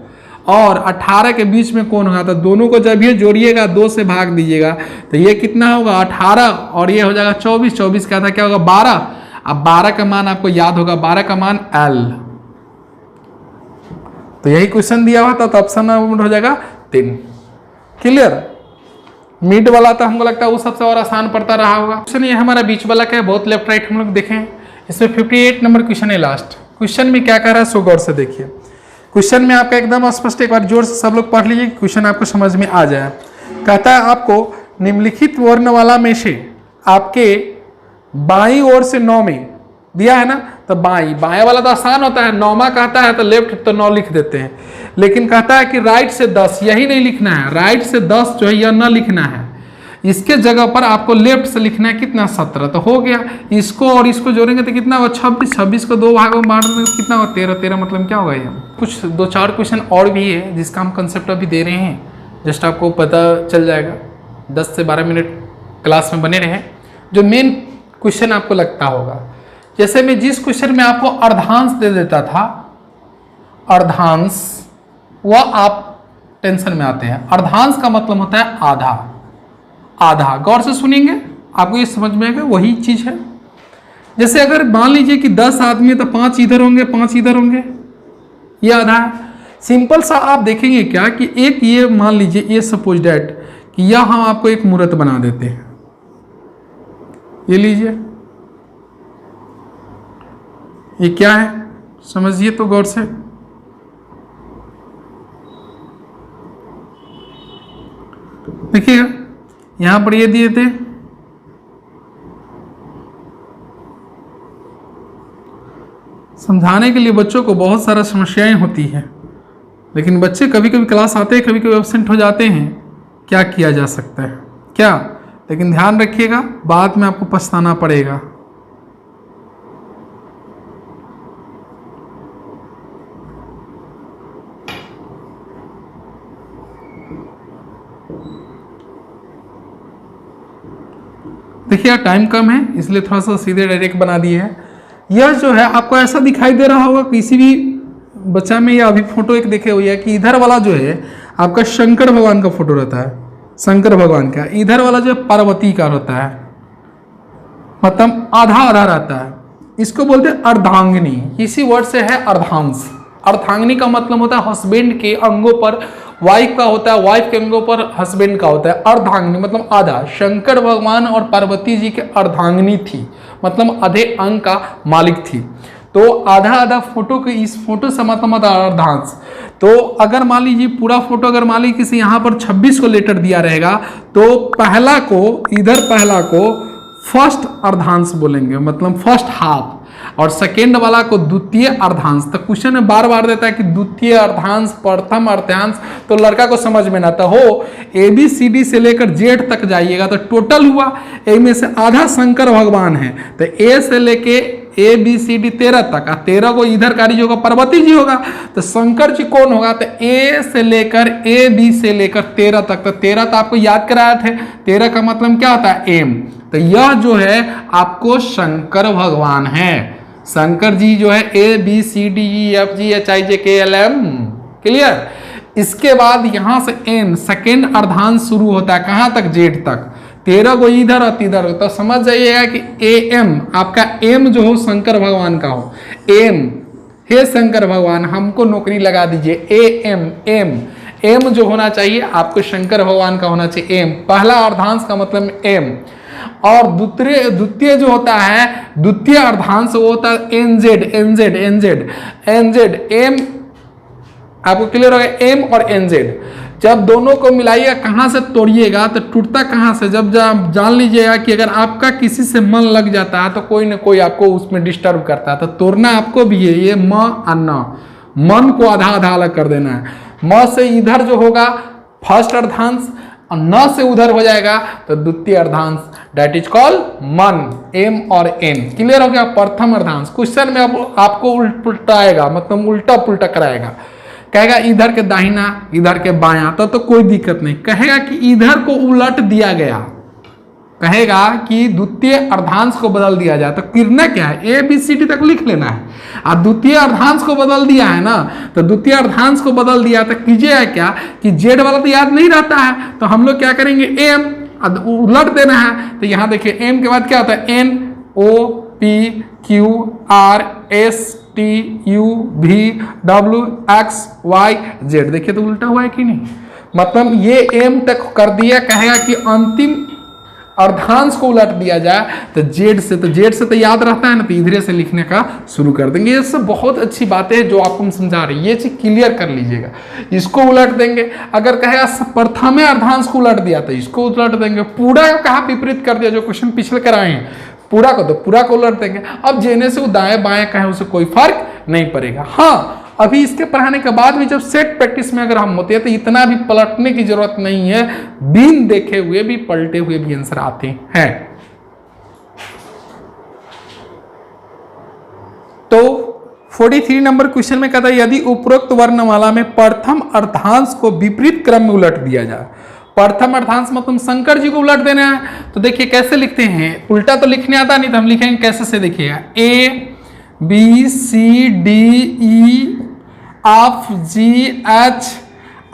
और 18 के बीच में कौन होगा, तो दोनों को जब ये जोड़िएगा 2 से भाग दीजिएगा तो ये कितना होगा 18 और ये हो जाएगा 24, 24 का था क्या होगा 12। अब 12 का मान आपको याद होगा, 12 का मान L, तो यही क्वेश्चन दिया हुआ था, तो ऑप्शन नंबर हो जाएगा 3। क्लियर। मिड वाला तो हमको लगता है वो सबसे और आसान पड़ता रहा होगा। क्वेश्चन ये हमारा बीच वाला का है, बहुत लेफ्ट राइट हम लोग देखें। इसमें 58 नंबर क्वेश्चन है लास्ट। क्वेश्चन में क्या कह रहा है सो गौर से देखिए। क्वेश्चन में आपका एकदम स्पष्ट, एक बार जोर से सब लोग पढ़ लीजिए, क्वेश्चन आपको समझ में आ जाए। कहता है आपको निम्नलिखित वर्ण वाला में से आपके बाईं ओर से 9 में दिया है ना, तो बाएं वाला तो आसान होता है, 9वां कहता है तो लेफ्ट तो 9 लिख देते हैं, लेकिन कहता है कि राइट से 10, यही नहीं लिखना है, राइट से 10 जो है यह न लिखना है, इसके जगह पर आपको लेफ्ट से लिखना है कितना 17। तो हो गया, इसको और इसको जोड़ेंगे तो कितना होगा 26, 26 को 2 भागों में बांट देंगे तो कितना होगा 13, 13 मतलब क्या होगा ये। कुछ 2-4 क्वेश्चन और भी है जिसका हम कंसेप्ट अभी दे रहे हैं, जस्ट आपको पता चल जाएगा। 10 से 12 मिनट क्लास में बने रहें, जो मेन क्वेश्चन आपको लगता होगा। जैसे मैं जिस क्वेश्चन में आपको अर्धांश दे देता था, अर्धांश, वह आप टेंशन में आते हैं। अर्धांश का मतलब होता है आधा, आधा। गौर से सुनेंगे आपको ये समझ में आएगा, वही चीज है। जैसे अगर मान लीजिए कि 10 आदमी है तो 5 इधर होंगे, 5 इधर होंगे, ये आधा है। सिंपल सा आप देखेंगे क्या कि एक ये मान लीजिए, ये सपोज डैट कि यह हम आपको एक मूर्त बना देते हैं, ये लीजिए, ये क्या है समझिए तो गौर से। देखिएगा यहां पर ये दिए थे, समझाने के लिए बच्चों को बहुत सारा समस्याएं होती हैं, लेकिन बच्चे कभी कभी क्लास आते हैं, कभी कभी एब्सेंट हो जाते हैं। क्या किया जा सकता है क्या, लेकिन ध्यान रखिएगा बाद में आपको पछताना पड़ेगा। देखिए टाइम कम है इसलिए थोड़ा सा सीधे डायरेक्ट बना दिए है। यह जो है आपको ऐसा दिखाई दे रहा होगा किसी भी बच्चा में, या अभी फोटो एक देखे हुई है कि इधर वाला जो है आपका शंकर भगवान का फोटो रहता है, शंकर भगवान का, इधर वाला जो है पार्वती का रहता है, मतलब आधा आधा रहता है। इसको बोलते हैं अर्धांगिनी, इसी वर्ड से है अर्धांश। अर्धांगिनी का मतलब होता है हस्बैंड के अंगों पर वाइफ का होता है, वाइफ के अंगों पर हस्बैंड का होता है। अर्धांगिनी मतलब आधा। शंकर भगवान और पार्वती जी के अर्धांगिनी थी, मतलब आधे अंग का मालिक थी। तो आधा आधा फोटो के, इस फोटो से मतलब अर्धांश। तो अगर मान लीजिए पूरा फोटो अगर मान लीजिए किसी यहाँ पर 26 को लेटर दिया रहेगा तो पहला को, इधर पहला को फर्स्ट अर्धांश बोलेंगे, मतलब फर्स्ट हाफ, और सेकेंड वाला को द्वितीय अर्धांश। तो क्वेश्चन में बार बार देता है कि द्वितीय अर्धांश, प्रथम अर्धांश, तो लड़का को समझ में ना आता हो। ABCD से लेकर Z तक जाइएगा तो टोटल हुआ, ए में से आधा शंकर भगवान है, तो A से लेके ABCD 13 तक, 13 को इधर कारी जो होगा पार्वती जी होगा, तो शंकर जी कौन होगा, तो A से लेकर AB से लेकर 13 तक। तो 13 तो आपको याद कराया थे, 13 का मतलब क्या होता है M। तो यह जो है आपको शंकर भगवान है। शंकर जी जो है ABCDEFGHIJKLM, क्लियर। इसके बाद यहां से N सेकेंड अर्धांश शुरू होता है, कहां तक, Z तक। 13 को इधर और इधर, तो समझ जाइएगा कि AM, आपका M जो हो शंकर भगवान का हो। M, हे शंकर भगवान हमको नौकरी लगा दीजिए। M जो होना चाहिए आपको शंकर भगवान का होना चाहिए। M पहला अर्धांश का मतलब M, और द्वितीय जो होता है, द्वितीय अर्धांश वो होता है NZ। M आपको क्लियर होगा, M और NZ। जब दोनों को मिलाइएगा, कहाँ से तोड़िएगा तो टूटता कहाँ से, जब जान लीजिएगा कि अगर आपका किसी से मन लग जाता है तो कोई ना कोई आपको उसमें डिस्टर्ब करता है, तो तोड़ना आपको भी है। ये म और न, मन को आधा आधा अलग कर देना है। म से इधर जो होगा फर्स्ट अर्धांश, और न से उधर हो जाएगा तो द्वितीय अर्धांश। दैट इज कॉल्ड मन, एम और एन। क्लियर हो गया? प्रथम अर्धांश। क्वेश्चन में अब आपको उल्टाएगा, मतलब उल्टा पुल्टा कराएगा, कहेगा इधर के दाहिना इधर के बायां, तो कोई दिक्कत नहीं। कहेगा कि इधर को उलट दिया गया, कहेगा कि द्वितीय अर्धांश को बदल दिया जाए, तो करना क्या है, ए बी सी डी तक लिख लेना है। और द्वितीय अर्धांश को बदल दिया है ना, तो द्वितीय अर्धांश को बदल दिया तो कीजिएगा क्या कि जेड वाला तो याद नहीं रहता है, तो हम लोग क्या करेंगे, एम उलट देना है। तो यहां देखिए एम के बाद क्या होता है, N O P Q R S T U V W X Y Z. देखिए तो उल्टा हुआ है कि नहीं, मतलब ये एम तक कर दिया। कहेगा कि अंतिम अर्धांश को उलट दिया जाए तो जेड से, तो जेड से तो याद रहता है ना, तो इधरे से लिखने का शुरू कर देंगे। ये सब बहुत अच्छी बातें हैं जो आपको हम समझा रहे हैं, ये चीज क्लियर कर लीजिएगा। इसको उलट देंगे, अगर कहेगा प्रथम अर्धांश को उलट दिया तो इसको उलट देंगे। पूरा कहा विपरीत कर दिया, जो क्वेश्चन पिछले कराए हैं पूरा को, तो पूरा को उलट देंगे। अब जेने से वो दाएं बाएं कहें उसे कोई फर्क नहीं पड़ेगा। हाँ, अभी इसके पढ़ाने के बाद भी जब सेट प्रैक्टिस में अगर हम होते हैं तो इतना भी पलटने की जरूरत नहीं है, बिन देखे हुए भी पलटे हुए भी आंसर आते हैं। तो 43 नंबर क्वेश्चन में कहता है यदि उपरोक्त वर्णमाला में प्रथम अर्धांश को विपरीत क्रम में उलट दिया जाए। प्रथम अर्धांश मतलब शंकर जी को उलट देना है, तो देखिए कैसे लिखते हैं, उल्टा तो लिखने आता नहीं, तो हम लिखेंगे कैसे से, देखिएगा A B C D E F G H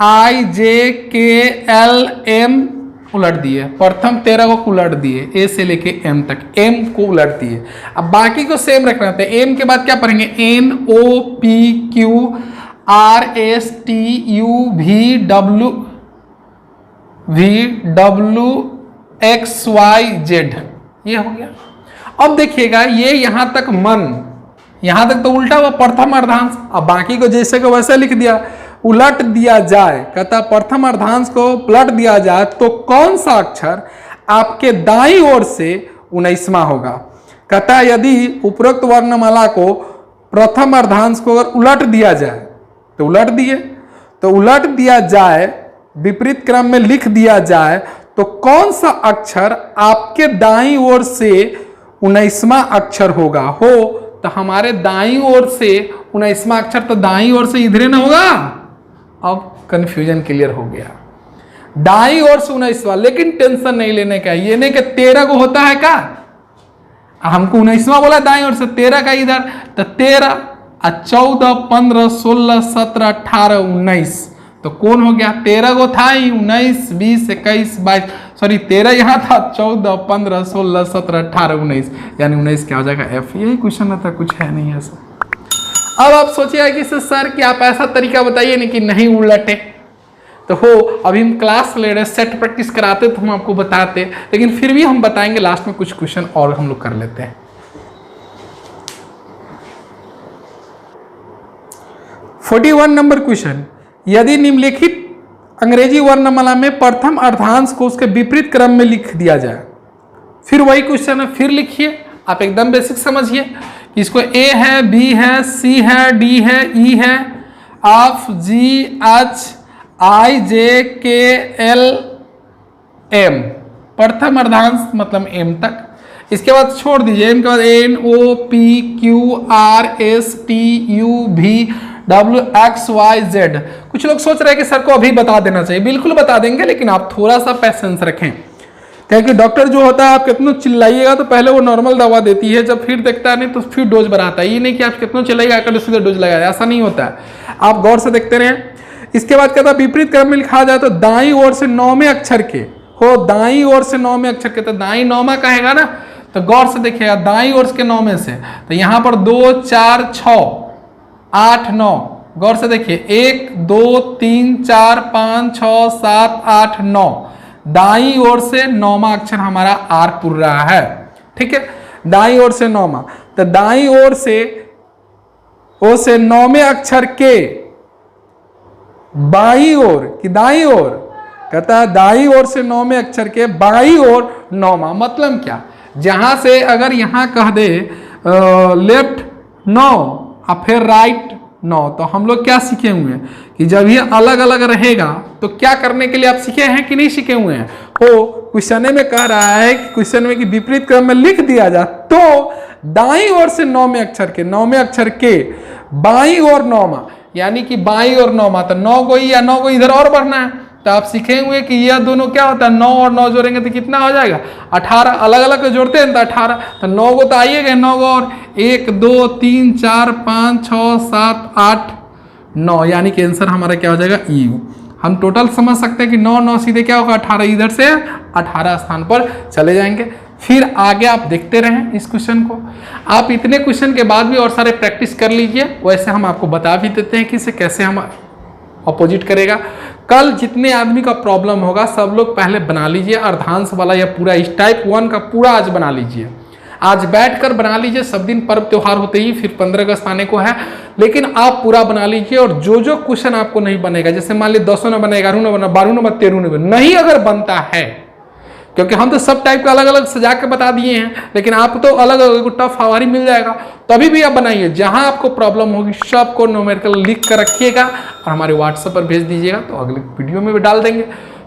I J K L M उलट दिए, प्रथम 13 को उलट दिए, ए से लेके एम तक, एम को उलट दिए। अब बाकी को सेम रखना था, एम के बाद क्या पढ़ेंगे, N O P Q R S T U V W X Y Z, ये हो गया। अब देखिएगा ये यहां तक मन, यहां तक तो उल्टा हुआ प्रथम अर्धांश, अब बाकी को जैसे को वैसे लिख दिया। उलट दिया जाए, कहता प्रथम अर्धांश को पलट दिया जाए तो कौन सा अक्षर आपके दाईं ओर से 19वां होगा। कहता यदि उपरोक्त वर्णमाला को प्रथम अर्धांश को अगर उलट दिया जाए, तो उलट दिए, तो उलट दिया जाए, विपरीत क्रम में लिख दिया जाए, तो कौन सा अक्षर आपके दाईं ओर से 19वां अक्षर होगा। हो तो हमारे दाईं ओर से 19वां अक्षर तो दाईं ओर से इधरे ना होगा। अब कंफ्यूजन क्लियर हो गया, दाईं ओर से 19वां, लेकिन टेंशन नहीं लेने का, ये नहीं कि 13 को होता है का, हमको 19वां बोला दाईं ओर से, 13 का इधर, तो 13 14 15 16 17 18 19, तो कौन हो गया, 13 को था ही, 19 20 21 22, सॉरी 13 यहाँ था, 14 15 16 17 18 19, यानी 19 क्या हो जाएगा, एफ। यही क्वेश्चन था, कुछ है नहीं ऐसा। अब आप सोचिएगा कि सर कि आप ऐसा तरीका बताइए नहीं कि नहीं उलटे, तो हो अभी हम क्लास ले रहे, सेट प्रैक्टिस कराते तो हम आपको बताते, लेकिन फिर भी हम बताएंगे लास्ट में कुछ क्वेश्चन और हम लोग कर लेते हैं। 41 नंबर क्वेश्चन, यदि निम्नलिखित अंग्रेजी वर्णमाला में प्रथम अर्धांश को उसके विपरीत क्रम में लिख दिया जाए। फिर वही क्वेश्चन है, फिर लिखिए, आप एकदम बेसिक समझिए, इसको ए है, बी है, सी है, डी है, ई है, F G H I J K L M, प्रथम अर्धांश मतलब एम तक। इसके बाद छोड़ दीजिए, एम के बाद N O P Q R S T U V W X Y Z. कुछ लोग सोच रहे हैं कि सर को अभी बता देना चाहिए, बिल्कुल बता देंगे, लेकिन आप थोड़ा सा पैसेंस रखें, क्योंकि डॉक्टर जो होता है आप कितना चिल्लाइएगा तो पहले वो नॉर्मल दवा देती है, जब फिर देखता है नहीं तो फिर डोज बढ़ाता है। ये नहीं कि आप कितना चिल्लाइएगा आकर सीधे डोज लगाया, ऐसा नहीं होता है, आप गौर से देखते रहें। इसके बाद कहता है विपरीत क्रम में लिखा जाए तो दाईं ओर से 9वें अक्षर के हो, दाईं ओर से 9वें अक्षर के, तो दाईं 9वां कहेगा ना, तो गौर से देखिएगा दाईं ओर के 9वें से, तो यहाँ पर 2 4 6 8 9, गौर से देखिए 1 2 3 4 5 6 7 8 9, दाईं ओर से 9वां अक्षर हमारा आर पुर रहा है, ठीक है, दाईं ओर से 9वां, तो दाईं ओर से 9वें अक्षर के बाईं ओर कि दाईं ओर, कहता है दाईं ओर से 9वें अक्षर के बाईं ओर 9वां, मतलब क्या, जहां से अगर यहां कह दे लेफ्ट 9 और फिर राइट 9। तो हम लोग क्या सीखे हुए हैं कि जब ये अलग अलग रहेगा तो क्या करने के लिए आप सीखे हैं कि नहीं सीखे हुए हैं? हो क्वेश्चन में कह रहा है कि क्वेश्चन में कि विपरीत क्रम में लिख दिया जाए तो दाईं ओर से 9वें अक्षर के बाईं ओर 9वां, यानी कि बाईं ओर 9वां, तो 9 को या 9 को इधर और बढ़ना है। तो आप सीखे हुए कि यह दोनों क्या होता है, 9 और 9 जोड़ेंगे तो कितना हो जाएगा 18। अलग अलग को जोड़ते हैं तो 18, तो 9 को तो आइए गए 9 को और 1 2 3 4 5 6 7 8 9, यानी कि आंसर हमारा क्या हो जाएगा यू। हम टोटल समझ सकते हैं कि 9 9 सीधे क्या होगा 18, इधर से 18 स्थान पर चले जाएंगे। फिर आगे आप देखते रहें इस क्वेश्चन को। आप इतने क्वेश्चन के बाद भी और सारे प्रैक्टिस कर लीजिए, वैसे हम आपको बता भी देते हैं कि इसे कैसे हम अपोजिट करेगा। कल जितने आदमी का प्रॉब्लम होगा सब लोग पहले बना लीजिए अर्धांश वाला या पूरा इस टाइप 1 का पूरा आज बना लीजिए, आज बैठकर बना लीजिए। सब दिन पर्व त्योहार होते ही फिर 15 अगस्त आने को है, लेकिन आप पूरा बना लीजिए। और जो जो क्वेश्चन आपको नहीं बनेगा, जैसे मान लीजिए 10 न बने, 11 न बना, 12 न बना, 13 न बना, नहीं अगर बनता है, क्योंकि हम तो सब टाइप का अलग अलग सजा के बता दिए हैं, लेकिन आप तो अलग अलग टफ हवारी मिल जाएगा, तभी भी आप बनाइए। जहां आपको प्रॉब्लम होगी सबको न्यूमेरिकल लिख कर रखिएगा और हमारे व्हाट्सएप पर भेज दीजिएगा, तो अगले वीडियो में भी डाल देंगे।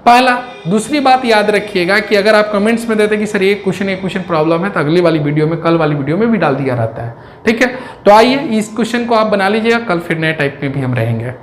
पहला। दूसरी बात याद रखिएगा कि अगर आप कमेंट्स में देते कि सर ये क्वेश्चन प्रॉब्लम है, तो अगली वाली वीडियो में, कल वाली वीडियो में भी डाल दिया रहता है। ठीक है, तो आइए इस क्वेश्चन को आप बना लीजिएगा, कल फिर नए टाइप में भी हम रहेंगे।